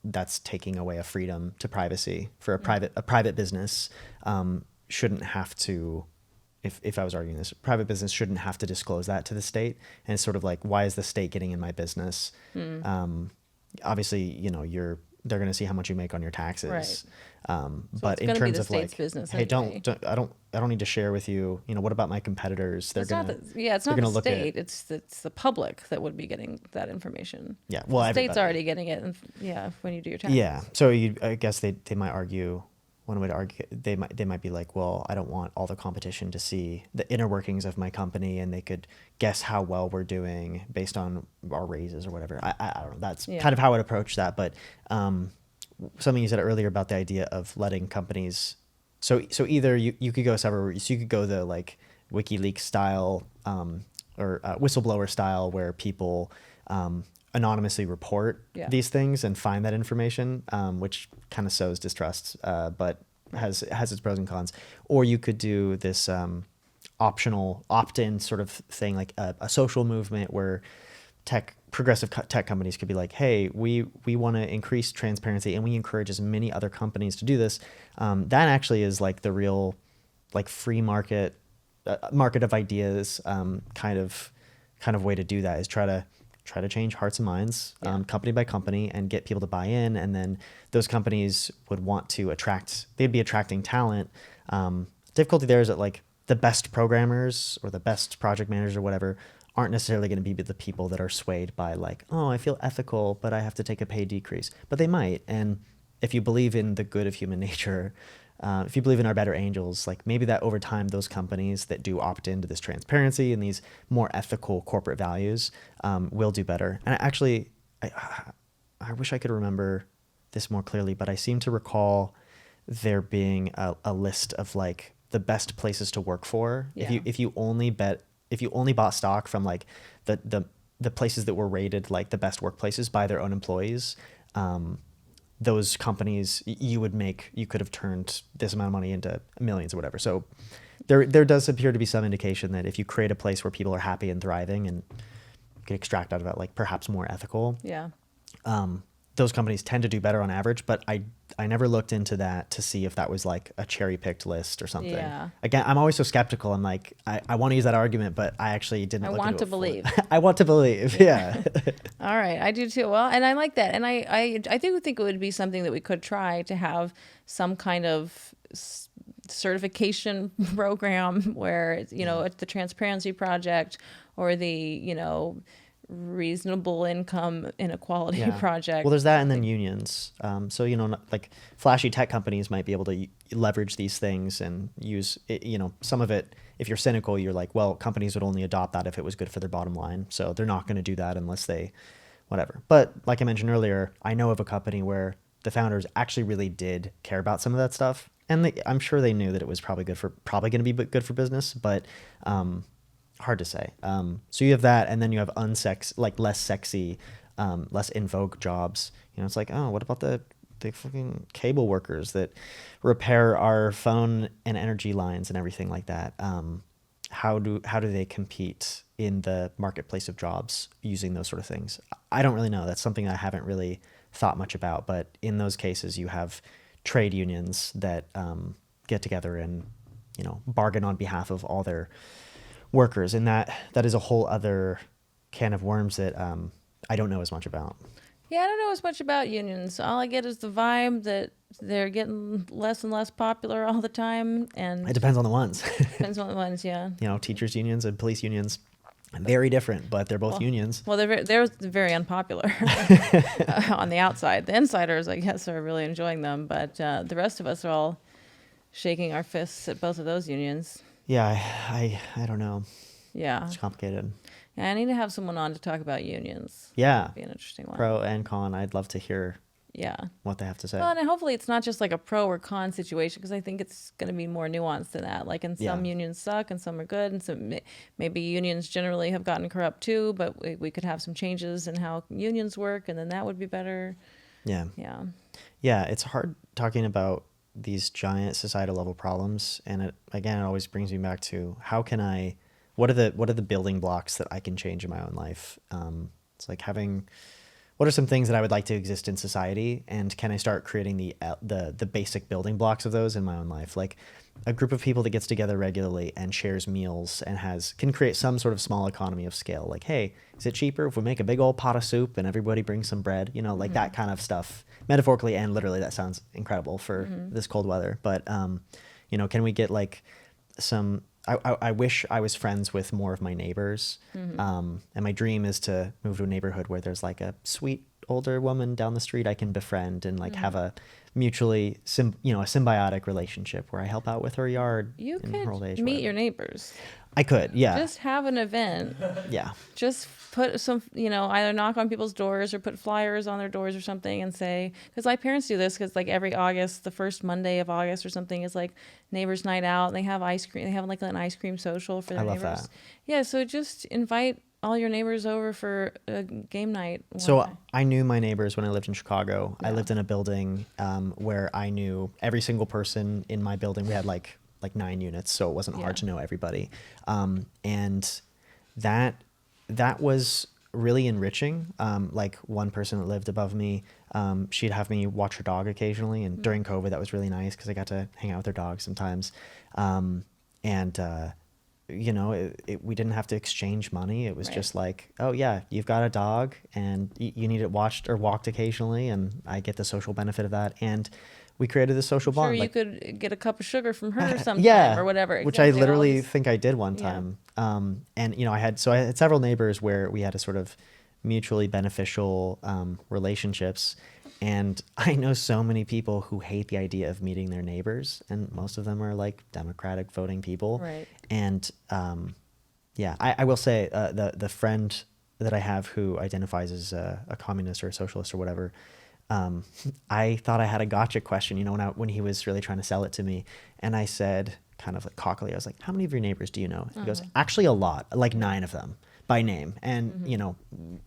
Speaker 2: that's taking away a freedom to privacy for a private business. Shouldn't have to. If I was arguing this, private business shouldn't have to disclose that to the state. And it's sort of like, why is the state getting in my business? Obviously, they're going to see how much you make on your taxes. Right.
Speaker 1: So
Speaker 2: but in terms of like,
Speaker 1: business
Speaker 2: hey,
Speaker 1: anyway.
Speaker 2: I don't need to share with you. What about my competitors?
Speaker 1: It's not the state. It's the public that would be getting that information.
Speaker 2: Yeah. Well,
Speaker 1: the state's already getting it. When you do your taxes.
Speaker 2: Yeah. So I guess they might argue. One way to argue, they might be like, well, I don't want all the competition to see the inner workings of my company, and they could guess how well we're doing based on our raises or whatever. I don't know. That's kind of how I'd approach that. But something you said earlier about the idea of letting companies. So either you could go several routes. So you could go the like WikiLeaks style or whistleblower style, where people anonymously report these things and find that information, which kind of sows distrust, but has its pros and cons. Or you could do this optional opt-in sort of thing, like a social movement where progressive tech companies could be like, hey, we want to increase transparency, and we encourage as many other companies to do this. That actually is like the real like free market of ideas kind of way to do that, is try to change hearts and minds, company by company, and get people to buy in. And then those companies would want to they'd be attracting talent. Difficulty there is that like the best programmers or the best project managers or whatever aren't necessarily going to be the people that are swayed by like, oh, I feel ethical, but I have to take a pay decrease. But they might. And if you believe in the good of human nature, if you believe in our better angels, like maybe that over time, those companies that do opt into this transparency and these more ethical corporate values will do better. And actually, I wish I could remember this more clearly, but I seem to recall there being a list of like the best places to work for.
Speaker 1: Yeah.
Speaker 2: If you only bought stock from like the places that were rated like the best workplaces by their own employees, those companies you could have turned this amount of money into millions or whatever. So there does appear to be some indication that if you create a place where people are happy and thriving and can extract out of it like perhaps more ethical,
Speaker 1: Yeah.
Speaker 2: those companies tend to do better on average. But I never looked into that to see if that was like a cherry picked list or something.
Speaker 1: Yeah.
Speaker 2: Again, I'm always so skeptical. I'm like, I want to use that argument, but I actually didn't.
Speaker 1: I
Speaker 2: look
Speaker 1: want
Speaker 2: into
Speaker 1: to
Speaker 2: it
Speaker 1: believe.
Speaker 2: I want to believe. Yeah.
Speaker 1: All right, I do too. Well, and I like that, and I do think it would be something that we could try to have some kind of certification program where it's the Transparency Project or the reasonable income inequality project.
Speaker 2: Well, there's that, and then unions. So like flashy tech companies might be able to leverage these things and use it, some of it. If you're cynical, you're like, well, companies would only adopt that if it was good for their bottom line. So they're not going to do that unless they, whatever. But like I mentioned earlier, I know of a company where the founders actually really did care about some of that stuff, and I'm sure they knew that it was probably going to be good for business, but hard to say. So you have that, and then you have less sexy, less in vogue jobs. It's like, oh, what about the fucking cable workers that repair our phone and energy lines and everything like that? How do they compete in the marketplace of jobs using those sort of things? I don't really know. That's something I haven't really thought much about. But in those cases, you have trade unions that get together and bargain on behalf of all their workers, and that is a whole other can of worms that I don't know as much about.
Speaker 1: Yeah, I don't know as much about unions. All I get is the vibe that they're getting less and less popular all the time, and
Speaker 2: It depends on the ones.
Speaker 1: depends on the ones. Yeah.
Speaker 2: Teachers unions and police unions, very different, but they're both unions.
Speaker 1: Well, they're very unpopular on the outside. The insiders, I guess, are really enjoying them, but the rest of us are all shaking our fists at both of those unions.
Speaker 2: Yeah, I don't know.
Speaker 1: Yeah.
Speaker 2: It's complicated.
Speaker 1: Yeah, I need to have someone on to talk about unions.
Speaker 2: Yeah.
Speaker 1: That'd be an interesting one.
Speaker 2: Pro and con. I'd love to hear what they have to say.
Speaker 1: Well, and hopefully it's not just like a pro or con situation, because I think it's going to be more nuanced than that. Like, and some unions suck and some are good, and some maybe unions generally have gotten corrupt too, but we could have some changes in how unions work, and then that would be better.
Speaker 2: Yeah.
Speaker 1: Yeah.
Speaker 2: Yeah, it's hard talking about these giant societal level problems, and it always brings me back to what are the building blocks that I can change in my own life. It's like what are some things that I would like to exist in society, and can I start creating the basic building blocks of those in my own life? Like a group of people that gets together regularly and shares meals and can create some sort of small economy of scale. Like, hey, is it cheaper if we make a big old pot of soup and everybody brings some bread? Like that kind of stuff. Metaphorically and literally, that sounds incredible for this cold weather. But can we get like some? I wish I was friends with more of my neighbors. And my dream is to move to a neighborhood where there's like a sweet older woman down the street I can befriend and like have a mutually a symbiotic relationship where I help out with her yard.
Speaker 1: You
Speaker 2: in her old age,
Speaker 1: could meet
Speaker 2: whatever.
Speaker 1: your neighbors.
Speaker 2: I could, yeah.
Speaker 1: Just have an event.
Speaker 2: Yeah.
Speaker 1: Just put some, either knock on people's doors or put flyers on their doors or something and say, because my parents do this, because like every August, the first Monday of August or something is like neighbors night out, and they have ice cream. They have like an ice cream social for their neighbors.
Speaker 2: I love that.
Speaker 1: Yeah. So just invite all your neighbors over for a game night.
Speaker 2: So I knew my neighbors when I lived in Chicago.
Speaker 1: Yeah.
Speaker 2: I lived in a building where I knew every single person in my building. We had like 9 units, so it wasn't hard to know everybody. And that was really enriching. Like one person that lived above me, she'd have me watch her dog occasionally, and during COVID that was really nice because I got to hang out with her dog sometimes. We didn't have to exchange money. It was just like, oh yeah, you've got a dog and you need it watched or walked occasionally, and I get the social benefit of that. And we created this social bond.
Speaker 1: Sure, you could get a cup of sugar from her sometime or whatever.
Speaker 2: Which I literally think I did one time. And I had several neighbors where we had a sort of mutually beneficial relationships. And I know so many people who hate the idea of meeting their neighbors, and most of them are like Democratic voting people.
Speaker 1: Right.
Speaker 2: And I will say the friend that I have who identifies as a communist or a socialist or whatever, I thought I had a gotcha question, when he was really trying to sell it to me. And I said, kind of like cockily, I was like, how many of your neighbors do you know? He goes, actually a lot, like 9 of them by name. And,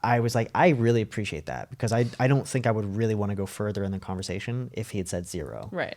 Speaker 2: I was like, I really appreciate that, because I don't think I would really want to go further in the conversation if he had said 0.
Speaker 1: Right.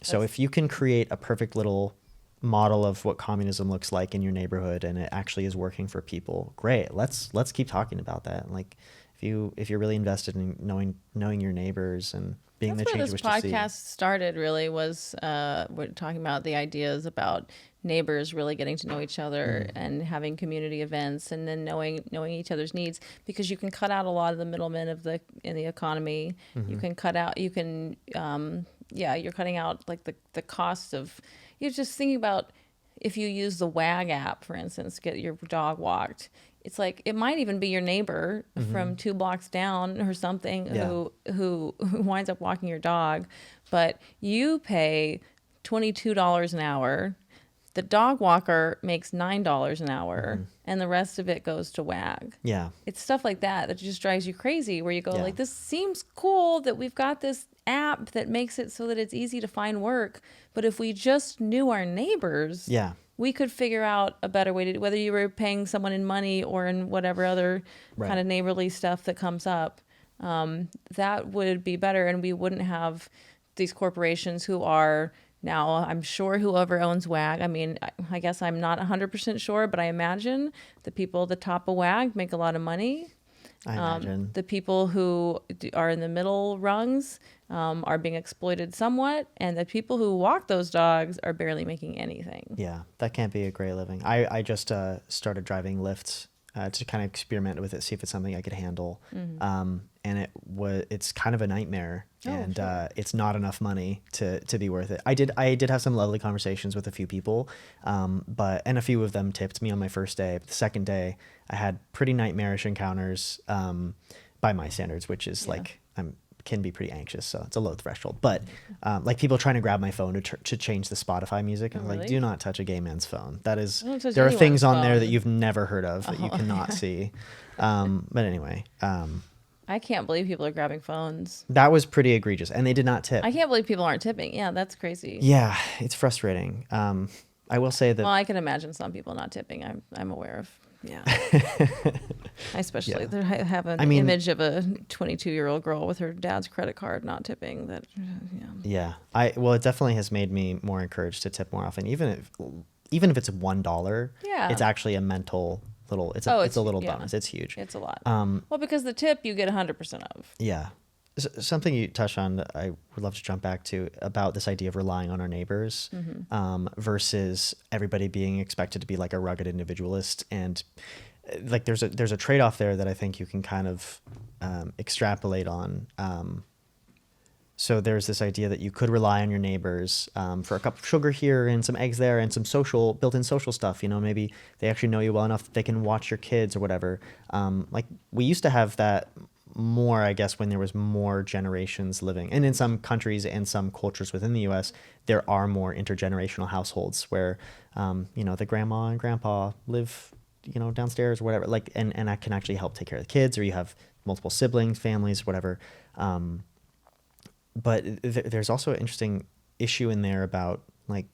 Speaker 2: So if you can create a perfect little model of what communism looks like in your neighborhood and it actually is working for people, great. Let's keep talking about that. Like if you're really invested in knowing your neighbors and being the change you wish to see.
Speaker 1: That's where this podcast started, really, was we're talking about the ideas about neighbors really getting to know each other and having community events, and then knowing each other's needs, because you can cut out a lot of the middlemen in the economy. You can cut out, you're cutting out like the cost of, you're just thinking about, if you use the WAG app, for instance, get your dog walked. It's like, it might even be your neighbor from 2 blocks down or something who winds up walking your dog, but you pay $22 an hour. The dog walker makes $9 an hour, and the rest of it goes to WAG.
Speaker 2: Yeah.
Speaker 1: It's stuff like that just drives you crazy, where you go like, this seems cool that we've got this app that makes it so that it's easy to find work, but if we just knew our neighbors, we could figure out a better way to do, whether you were paying someone in money or in whatever other kind of neighborly stuff that comes up. That would be better, and we wouldn't have these corporations who are now, I'm sure whoever owns WAG, I mean, I guess I'm not 100% sure, but I imagine the people at the top of WAG make a lot of money.
Speaker 2: I imagine.
Speaker 1: The people who are in the middle rungs are being exploited somewhat, and the people who walk those dogs are barely making anything.
Speaker 2: Yeah, that can't be a great living. I just started driving Lyft to kind of experiment with it, see if it's something I could handle. And it's kind of a nightmare, and it's not enough money to be worth it. I did have some lovely conversations with a few people, and a few of them tipped me on my first day. But the second day, I had pretty nightmarish encounters by my standards, which is like can be pretty anxious, so it's a low threshold. But like people trying to grab my phone to change the Spotify music, and like, do not touch a gay man's phone. That is, there are things on there that you've never heard of that you cannot see. But anyway,
Speaker 1: I can't believe people are grabbing phones.
Speaker 2: That was pretty egregious, and they did not tip.
Speaker 1: I can't believe people aren't tipping. Yeah, that's crazy.
Speaker 2: Yeah, it's frustrating. I will say that.
Speaker 1: Well, I can imagine some people not tipping. I'm aware of. Yeah. I especially have an image of a 22-year-old girl with her dad's credit card not tipping. That.
Speaker 2: Yeah. It definitely has made me more encouraged to tip more often, even if it's $1.
Speaker 1: Yeah.
Speaker 2: It's actually a mental little. It's a little bonus. It's huge.
Speaker 1: It's a lot. Well, because the tip you get 100% of.
Speaker 2: Yeah. Something you touched on that I would love to jump back to about this idea of relying on our neighbors versus everybody being expected to be like a rugged individualist. And like there's a trade-off there that I think you can kind of extrapolate on. So there's this idea that you could rely on your neighbors for a cup of sugar here and some eggs there and some built-in social stuff. Maybe they actually know you well enough that they can watch your kids or whatever. Like we used to have that more, I guess, when there was more generations living. And in some countries and some cultures within the US, there are more intergenerational households where, the grandma and grandpa live, downstairs or whatever, like, and that can actually help take care of the kids, or you have multiple siblings, families, whatever. But there's also an interesting issue in there about like,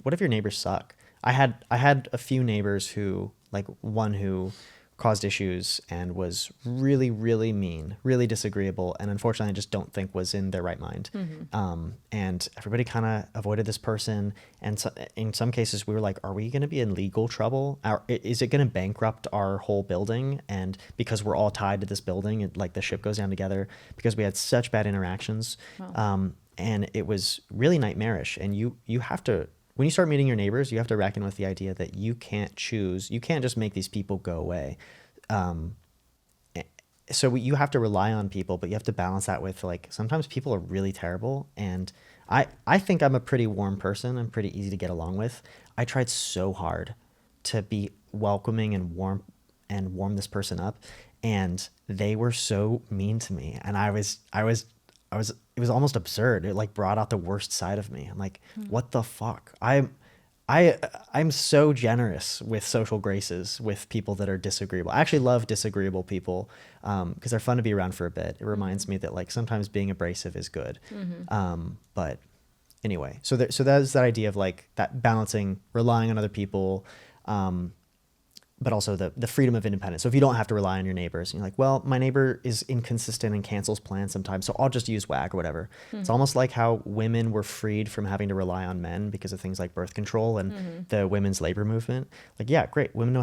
Speaker 2: what if your neighbors suck? I had a few neighbors who, like one who caused issues and was really, really mean, really disagreeable, and unfortunately I just don't think was in their right mind. And everybody kind of avoided this person, and so, in some cases we were like, are we going to be in legal trouble? Is it going to bankrupt our whole building? And because we're all tied to this building, like the ship goes down together, because we had such bad interactions.
Speaker 1: Wow.
Speaker 2: And it was really nightmarish. And you have to, when you start meeting your neighbors, you have to reckon with the idea that you can't choose. You can't just make these people go away. So you have to rely on people, but you have to balance that with, like, sometimes people are really terrible. And I think I'm a pretty warm person. I'm pretty easy to get along with. I tried so hard to be welcoming and warm this person up. And they were so mean to me. And it was almost absurd. It like brought out the worst side of me. I'm like, what the fuck? I'm so generous with social graces with people that are disagreeable. I actually love disagreeable people because they're fun to be around for a bit. It reminds me that like sometimes being abrasive is good. But anyway, so that's that idea of like that balancing, relying on other people, but also the freedom of independence. So if you don't have to rely on your neighbors, and you're like, well, my neighbor is inconsistent and cancels plans sometimes, so I'll just use WAG or whatever. It's almost like how women were freed from having to rely on men because of things like birth control and the women's labor movement. Like, yeah, great. Women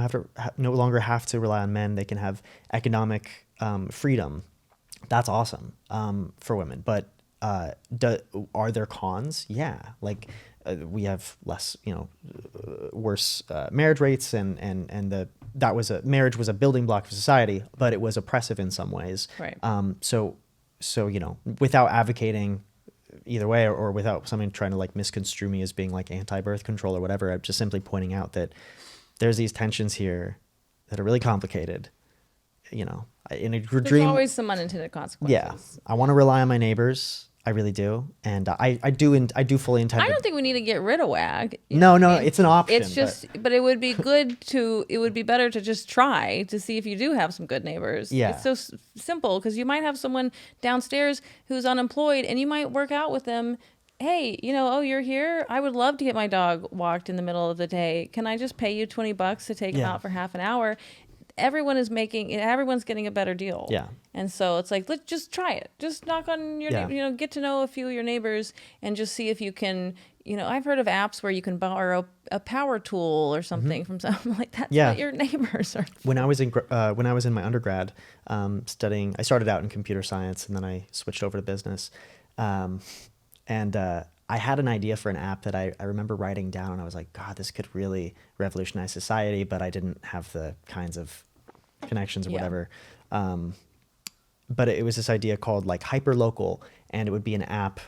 Speaker 2: no longer have to rely on men. They can have economic freedom. That's awesome for women. But are there cons? Yeah. Like, we have less, worse marriage rates, and marriage was a building block of society, but it was oppressive in some ways.
Speaker 1: Right.
Speaker 2: So without advocating either way, or without someone trying to like misconstrue me as being like anti-birth control or whatever, I'm just simply pointing out that there's these tensions here that are really complicated. In a
Speaker 1: There's
Speaker 2: dream,
Speaker 1: always some unintended consequences.
Speaker 2: yeah, I want to rely on my neighbors. I really do, and I do fully intend.
Speaker 1: I don't think we need to get rid of WAG.
Speaker 2: No, it's an option.
Speaker 1: It's just, but it would be good it would be better to just try to see if you do have some good neighbors.
Speaker 2: Yeah.
Speaker 1: It's so simple, because you might have someone downstairs who's unemployed, and you might work out with them. Hey, oh, you're here? I would love to get my dog walked in the middle of the day. Can I just pay you $20 to take him out for half an hour? Everyone's getting a better deal.
Speaker 2: Yeah.
Speaker 1: And so it's like, let's just try it. Just knock on your, get to know a few of your neighbors and just see if you can, I've heard of apps where you can borrow a power tool or something from someone like that.
Speaker 2: Yeah.
Speaker 1: What your neighbors are.
Speaker 2: When I was in my undergrad studying, I started out in computer science and then I switched over to business. I had an idea for an app that I remember writing down, and I was like, God, this could really revolutionize society, but I didn't have the kinds of connections or whatever. But it was this idea called like hyperlocal, and it would be an app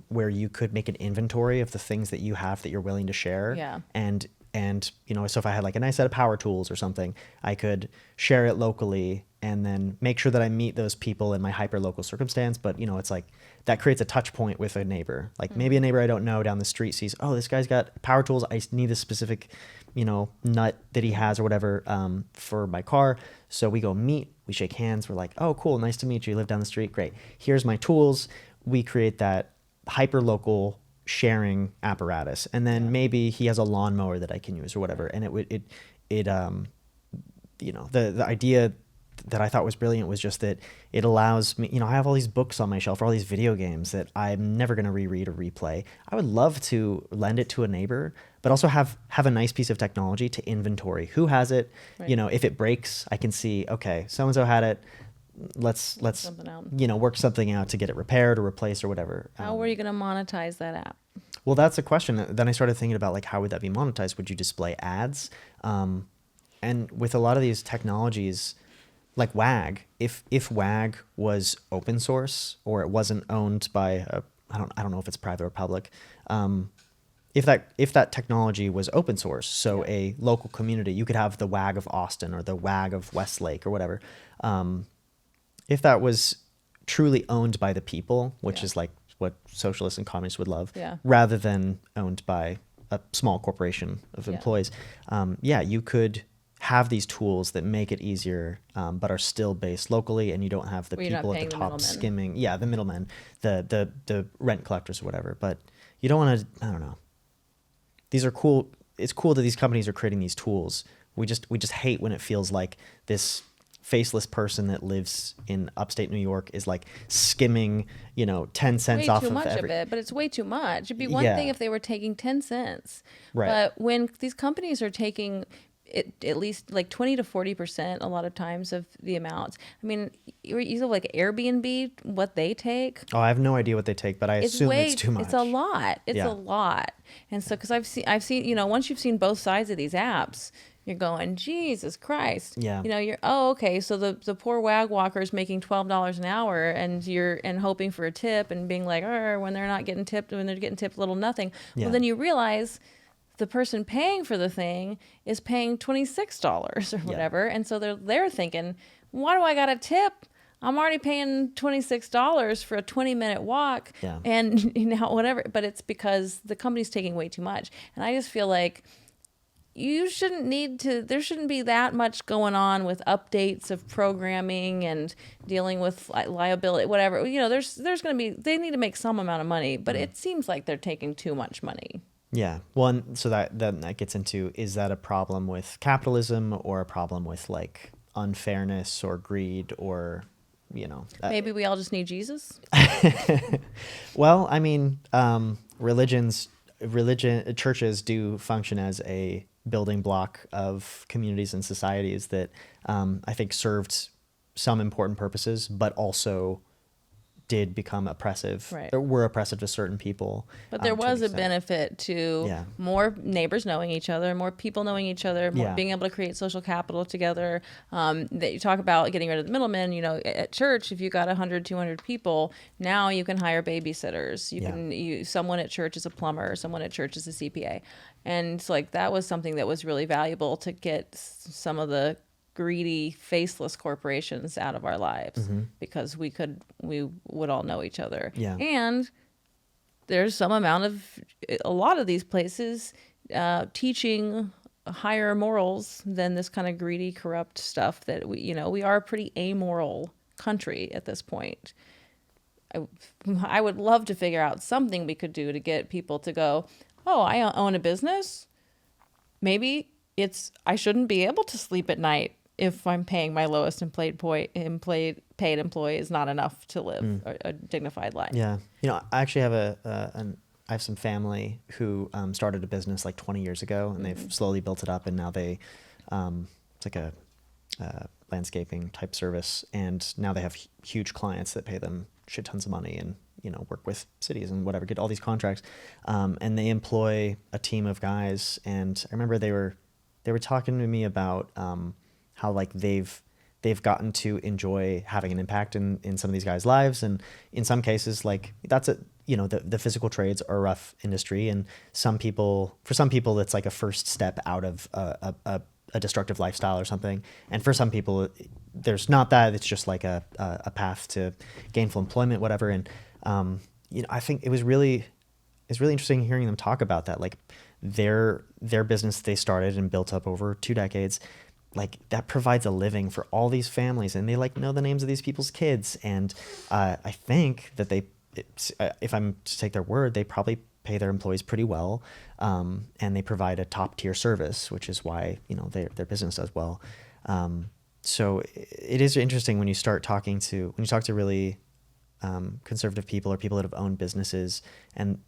Speaker 2: where you could make an inventory of the things that you have that you're willing to share.
Speaker 1: Yeah.
Speaker 2: And so if I had like a nice set of power tools or something, I could share it locally and then make sure that I meet those people in my hyperlocal circumstance. But it's like that creates a touch point with a neighbor. Like maybe a neighbor I don't know down the street sees, oh, this guy's got power tools. I need this specific, nut that he has or whatever for my car. So we go meet, we shake hands. We're like, oh, cool. Nice to meet you. You live down the street. Great. Here's my tools. We create that hyperlocal sharing apparatus, and then maybe he has a lawnmower that I can use or whatever. And the idea that I thought was brilliant was just that it allows me, I have all these books on my shelf, all these video games that I'm never going to reread or replay. I would love to lend it to a neighbor, but also have a nice piece of technology to inventory who has it.
Speaker 1: Right.
Speaker 2: If it breaks, I can see, okay, so-and-so had it. Let's work something out to get it repaired or replaced or whatever.
Speaker 1: How were you going to monetize that app?
Speaker 2: Well, that's a question. Then I started thinking about like, how would that be monetized? Would you display ads? And with a lot of these technologies, like WAG, if WAG was open source or it wasn't owned by I don't know if it's private or public. If that technology was open source, so a local community, you could have the WAG of Austin or the WAG of Westlake or whatever. If that was truly owned by the people, which is like what socialists and communists would love, rather than owned by a small corporation of employees, you could have these tools that make it easier, but are still based locally, and you don't have the people at the top skimming. Yeah, the middlemen, the rent collectors or whatever. But you don't want to. I don't know. These are cool. It's cool that these companies are creating these tools. We just hate when it feels like this faceless person that lives in upstate New York is like skimming, 10 cents off of
Speaker 1: way too much of it, but it's way too much. It'd be one thing if they were taking 10 cents.
Speaker 2: Right.
Speaker 1: But when these companies are taking at least like 20 to 40% a lot of times of the amounts. I mean, you know, like Airbnb, what they take.
Speaker 2: Oh, I have no idea what they take, but I assume it's too much.
Speaker 1: It's a lot. It's a lot. And so, because I've seen, once you've seen both sides of these apps, you're going, Jesus Christ.
Speaker 2: Yeah.
Speaker 1: Okay. So the poor wag walker is making $12 an hour, and hoping for a tip and being like, when they're getting tipped little nothing.
Speaker 2: Yeah.
Speaker 1: Well, then you realize the person paying for the thing is paying $26 or whatever. And so they're thinking, why do I got a tip? I'm already paying $26 for a 20-minute walk,
Speaker 2: Yeah.
Speaker 1: and whatever. But it's because the company's taking way too much, and I just feel like you shouldn't need to. There shouldn't be that much going on with updates of programming and dealing with liability, whatever. There's going to be. They need to make some amount of money, but it seems like they're taking too much money.
Speaker 2: Yeah. Well, and so that gets into, is that a problem with capitalism or a problem with like unfairness or greed or,
Speaker 1: Maybe we all just need Jesus.
Speaker 2: Well, I mean, churches do function as a building block of communities and societies that I think served some important purposes, but also did become oppressive,
Speaker 1: Right.
Speaker 2: or were oppressive to certain people.
Speaker 1: But there
Speaker 2: to an
Speaker 1: was a
Speaker 2: extent.
Speaker 1: benefit to
Speaker 2: Yeah.
Speaker 1: more neighbors knowing each other, more people knowing each other, more
Speaker 2: Yeah.
Speaker 1: being able to create social capital together. That you talk about getting rid of the middlemen, at church, if you got 100, 200 people, now you can hire babysitters. Someone at church is a plumber, someone at church is a CPA. And so that was something that was really valuable to get some of the greedy, faceless corporations out of our lives, because we would all know each other.
Speaker 2: Yeah.
Speaker 1: And there's a lot of these places teaching higher morals than this kind of greedy, corrupt stuff that we are a pretty amoral country at this point. I would love to figure out something we could do to get people to go, oh, I own a business. Maybe I shouldn't be able to sleep at night if I'm paying my lowest paid employee is not enough to live a dignified life.
Speaker 2: Yeah. I actually have I have some family who started a business like 20 years ago, and they've slowly built it up, and now they it's like a landscaping type service, and now they have huge clients that pay them shit tons of money, and work with cities and whatever, get all these contracts, and they employ a team of guys. And I remember they were talking to me about how like they've gotten to enjoy having an impact in some of these guys' lives, and in some cases, like that's the physical trades are a rough industry, and for some people it's like a first step out of a destructive lifestyle or something, and for some people there's not that, it's just like a path to gainful employment, whatever. And I think it's really interesting hearing them talk about that, like their business they started and built up over 2 decades, like that provides a living for all these families, and they like know the names of these people's kids. And I think that if I'm to take their word, they probably pay their employees pretty well, and they provide a top tier service, which is why their business does well. So it is interesting when you talk to really conservative people or people that have owned businesses, and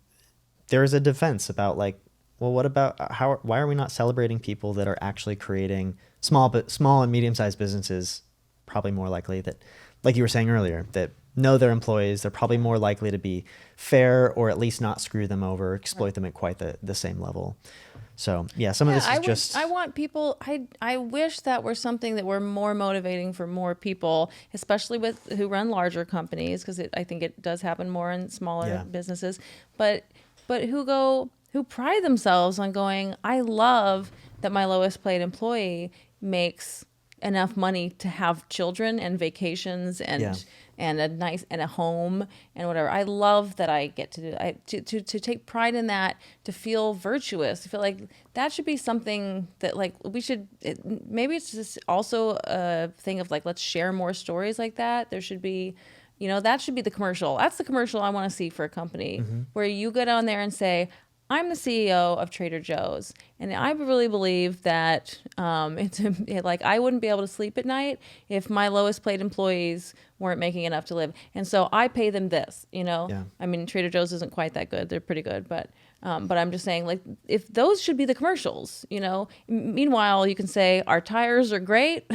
Speaker 2: there is a defense about like, well, what about why are we not celebrating people that are actually creating small and medium-sized businesses? Probably more likely that, like you were saying earlier, that know their employees, they're probably more likely to be fair, or at least not screw them over, exploit them at quite the same level. So yeah, some of this is
Speaker 1: I want people. I wish that were something that were more motivating for more people, especially who run larger companies, because I think it does happen more in smaller businesses. But who pride themselves on going, I love that my lowest paid employee makes enough money to have children and vacations and a home and whatever. I love that I get to do to take pride in that, to feel virtuous, to feel like that should be something that like we should. Maybe it's just also a thing of like, let's share more stories like that. There should be, that should be the commercial. That's the commercial I want to see for a company, where you go down there and say, I'm the CEO of Trader Joe's, and I really believe that like I wouldn't be able to sleep at night if my lowest paid employees weren't making enough to live, and so I pay them this.
Speaker 2: Yeah.
Speaker 1: I mean, Trader Joe's isn't quite that good; they're pretty good, but I'm just saying, like, if those should be the commercials, Meanwhile, you can say our tires are great,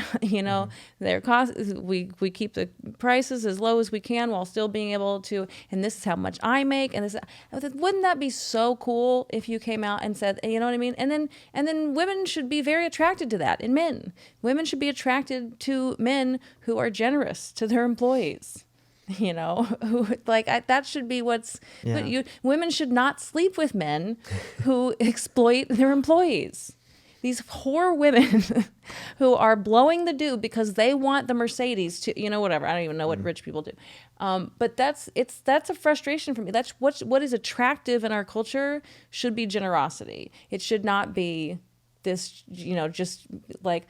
Speaker 1: their cost. We keep the prices as low as we can while still being able to, and this is how much I make, and this. Wouldn't that be so cool if you came out and said, you know what I mean? And then women should be very attracted to that, and men. Women should be attracted to men who are generous to their employees. Who like that should be what's. Women should not sleep with men who exploit their employees. these whore women who are blowing the dude because they want the Mercedes to, whatever. I don't even know what rich people do. But that's a frustration for me. That's what is attractive in our culture should be generosity. It should not be this, just like,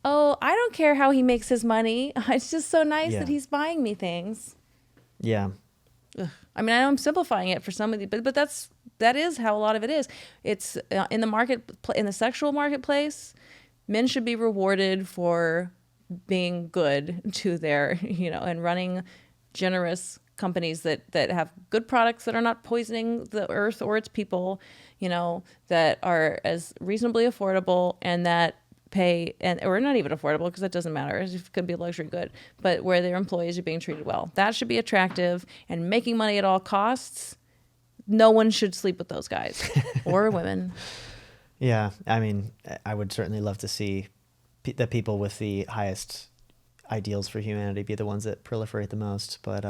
Speaker 1: oh, I don't care how he makes his money. It's just so nice that he's buying me things.
Speaker 2: Yeah.
Speaker 1: Ugh. I mean, I know I'm simplifying it for somebody, but that is how a lot of it is. It's in the sexual marketplace, men should be rewarded for being good to their, and running generous companies that have good products that are not poisoning the earth or its people, that are as reasonably affordable and that pay or not even affordable because that doesn't matter. It could be a luxury good, but where their employees are being treated well. That should be attractive, and making money at all costs. No one should sleep with those guys or women.
Speaker 2: Yeah. I mean, I would certainly love to see the people with the highest ideals for humanity be the ones that proliferate the most, but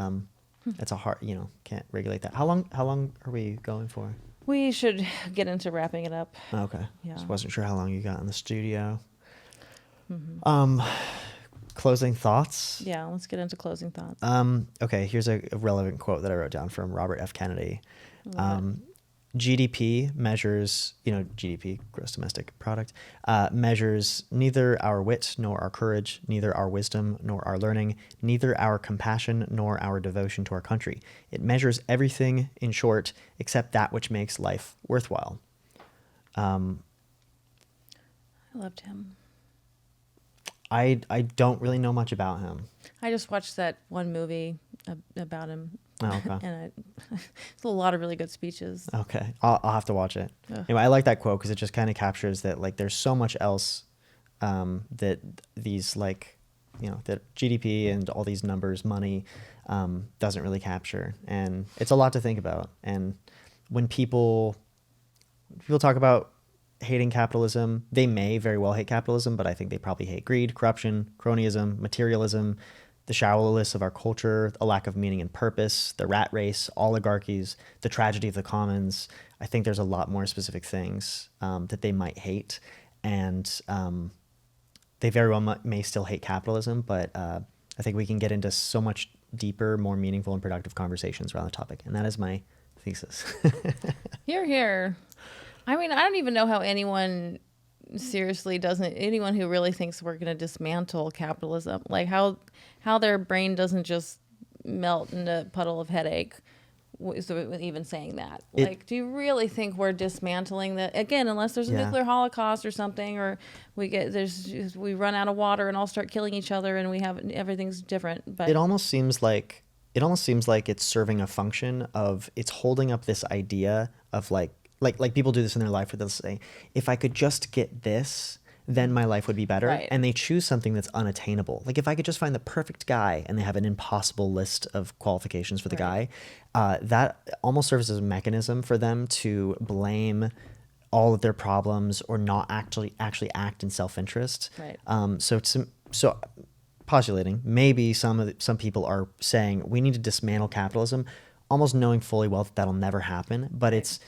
Speaker 2: it's a hard, can't regulate that. How long are we going for?
Speaker 1: We should get into wrapping it up.
Speaker 2: Okay.
Speaker 1: Yeah.
Speaker 2: Just wasn't sure how long you got in the studio. Mm-hmm. Closing thoughts?
Speaker 1: Yeah, let's get into closing thoughts.
Speaker 2: Okay, here's a relevant quote that I wrote down from Robert F. Kennedy. GDP measures, GDP, gross domestic product, measures neither our wit nor our courage, neither our wisdom nor our learning, neither our compassion nor our devotion to our country. It measures everything, in short, except that which makes life worthwhile.
Speaker 1: I loved him.
Speaker 2: I don't really know much about him.
Speaker 1: I just watched that one movie about him.
Speaker 2: Oh, okay.
Speaker 1: And it's a lot of really good speeches.
Speaker 2: Okay. I'll have to watch it.
Speaker 1: Ugh.
Speaker 2: Anyway, I like that quote because it just kind of captures that, like, there's so much else that these, like, that GDP and all these numbers, money, doesn't really capture. And it's a lot to think about. And when people talk about hating capitalism, they may very well hate capitalism, but I think they probably hate greed, corruption, cronyism, materialism, the shallowness of our culture, a lack of meaning and purpose, the rat race, oligarchies, the tragedy of the commons. I think there's a lot more specific things that they might hate, and they very well may still hate capitalism, but I think we can get into so much deeper, more meaningful and productive conversations around the topic, and that is my thesis.
Speaker 1: Hear, hear. I mean, I don't even know how anyone anyone who really thinks we're going to dismantle capitalism, like how their brain doesn't just melt in a puddle of headache. So even saying that, do you really think we're dismantling that again? Unless there's a nuclear holocaust or something, or we run out of water and all start killing each other, and everything's different. But
Speaker 2: it almost seems like it's serving a function of, it's holding up this idea of like people do this in their life where they'll say, if I could just get this, then my life would be better.
Speaker 1: Right.
Speaker 2: And they choose something that's unattainable. Like, if I could just find the perfect guy, and they have an impossible list of qualifications for the guy, that almost serves as a mechanism for them to blame all of their problems or not actually act in self-interest.
Speaker 1: Right.
Speaker 2: So postulating, maybe some people are saying we need to dismantle capitalism, almost knowing fully well that that'll never happen, but it's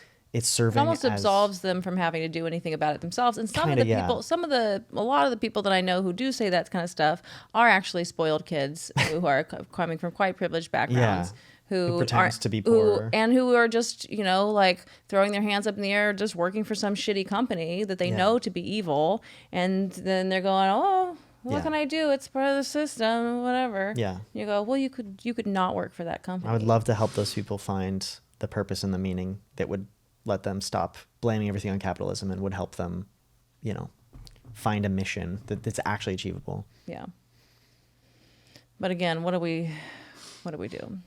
Speaker 2: serving.
Speaker 1: It almost absolves them from having to do anything about it themselves. And a lot of the people that I know who do say that kind of stuff are actually spoiled kids who are coming from quite privileged backgrounds. Who
Speaker 2: pretends to be poor.
Speaker 1: Who are just, like throwing their hands up in the air, just working for some shitty company that they know to be evil. And then they're going, oh, what can I do? It's part of the system, whatever.
Speaker 2: Yeah.
Speaker 1: You go, well, you could not work for that company.
Speaker 2: I would love to help those people find the purpose and the meaning that would let them stop blaming everything on capitalism, and would help them, find a mission that's actually achievable.
Speaker 1: Yeah. But again, what do we do?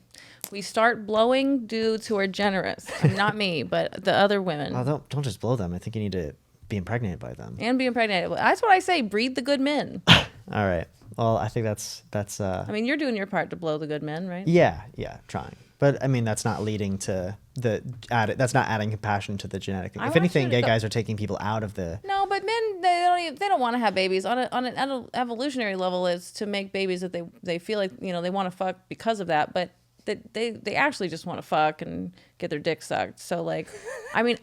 Speaker 1: We start blowing dudes who are generous. Not me, but the other women.
Speaker 2: Oh, don't just blow them. I think you need to be impregnated by them.
Speaker 1: And be impregnated. That's what I say. Breed the good men.
Speaker 2: All right. Well, I think that's.
Speaker 1: I mean, you're doing your part to blow the good men, right?
Speaker 2: Yeah, trying. But I mean, that's not leading to that's not adding compassion to the genetic thing. If anything, gay guys are taking people out of the.
Speaker 1: No, but men, they don't want to have babies on an evolutionary level. Is to make babies that they feel like they want to fuck because of that. But they actually just want to fuck and get their dick sucked. So like, I mean,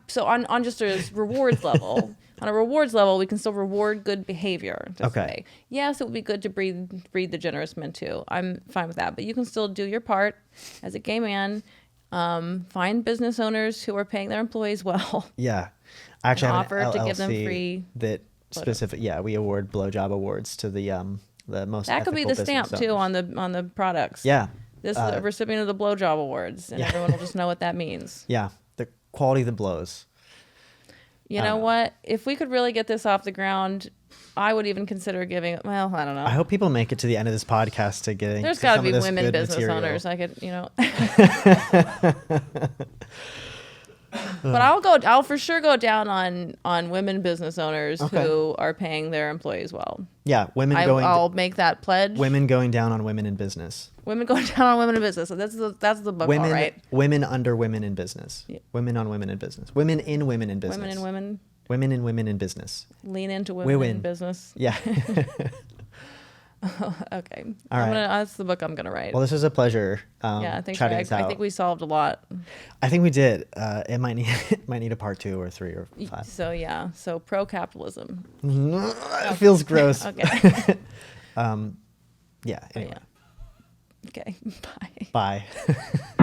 Speaker 1: so on just a rewards level, on a rewards level, we can still reward good behavior this
Speaker 2: Okay.
Speaker 1: way. Yes, it would be good to breed the generous men too. I'm fine with that, but you can still do your part as a gay man. Find business owners who are paying their employees well.
Speaker 2: Yeah. I actually have
Speaker 1: offer
Speaker 2: an
Speaker 1: to give them
Speaker 2: LLC
Speaker 1: free
Speaker 2: that specific. Yeah, we award blowjob awards to the most.
Speaker 1: That could be the
Speaker 2: ethical
Speaker 1: stamp
Speaker 2: business
Speaker 1: too
Speaker 2: owners.
Speaker 1: on the products.
Speaker 2: Yeah.
Speaker 1: This is a recipient of the blowjob awards, and everyone will just know what that means.
Speaker 2: Yeah. The quality of the blows.
Speaker 1: You know what? If we could really get this off the ground, I would even consider giving. Well, I don't know.
Speaker 2: I hope people make it to the end of this podcast to getting.
Speaker 1: There's
Speaker 2: got to
Speaker 1: be women business owners. I could, But I'll for sure go down on women business owners who are paying their employees well.
Speaker 2: Yeah,
Speaker 1: I'll make that pledge.
Speaker 2: Women going down on women in business.
Speaker 1: Women going down on women in business. So that's the book,
Speaker 2: Women,
Speaker 1: all right?
Speaker 2: Women under women in business.
Speaker 1: Yeah.
Speaker 2: Women on women in business. Women in women in business.
Speaker 1: Women and women.
Speaker 2: Women in women in business.
Speaker 1: Lean into women in business.
Speaker 2: Yeah.
Speaker 1: Okay.
Speaker 2: All right.
Speaker 1: That's the book I'm gonna write.
Speaker 2: Well, this was a pleasure.
Speaker 1: Yeah, thanks,
Speaker 2: chatting
Speaker 1: Greg.
Speaker 2: this out.
Speaker 1: I think we solved a lot.
Speaker 2: I think we did. It might need a part 2 or 3 or 5.
Speaker 1: So yeah. So pro capitalism.
Speaker 2: It feels gross.
Speaker 1: Okay.
Speaker 2: Yeah. Anyway.
Speaker 1: Yeah. Okay. Bye.
Speaker 2: Bye.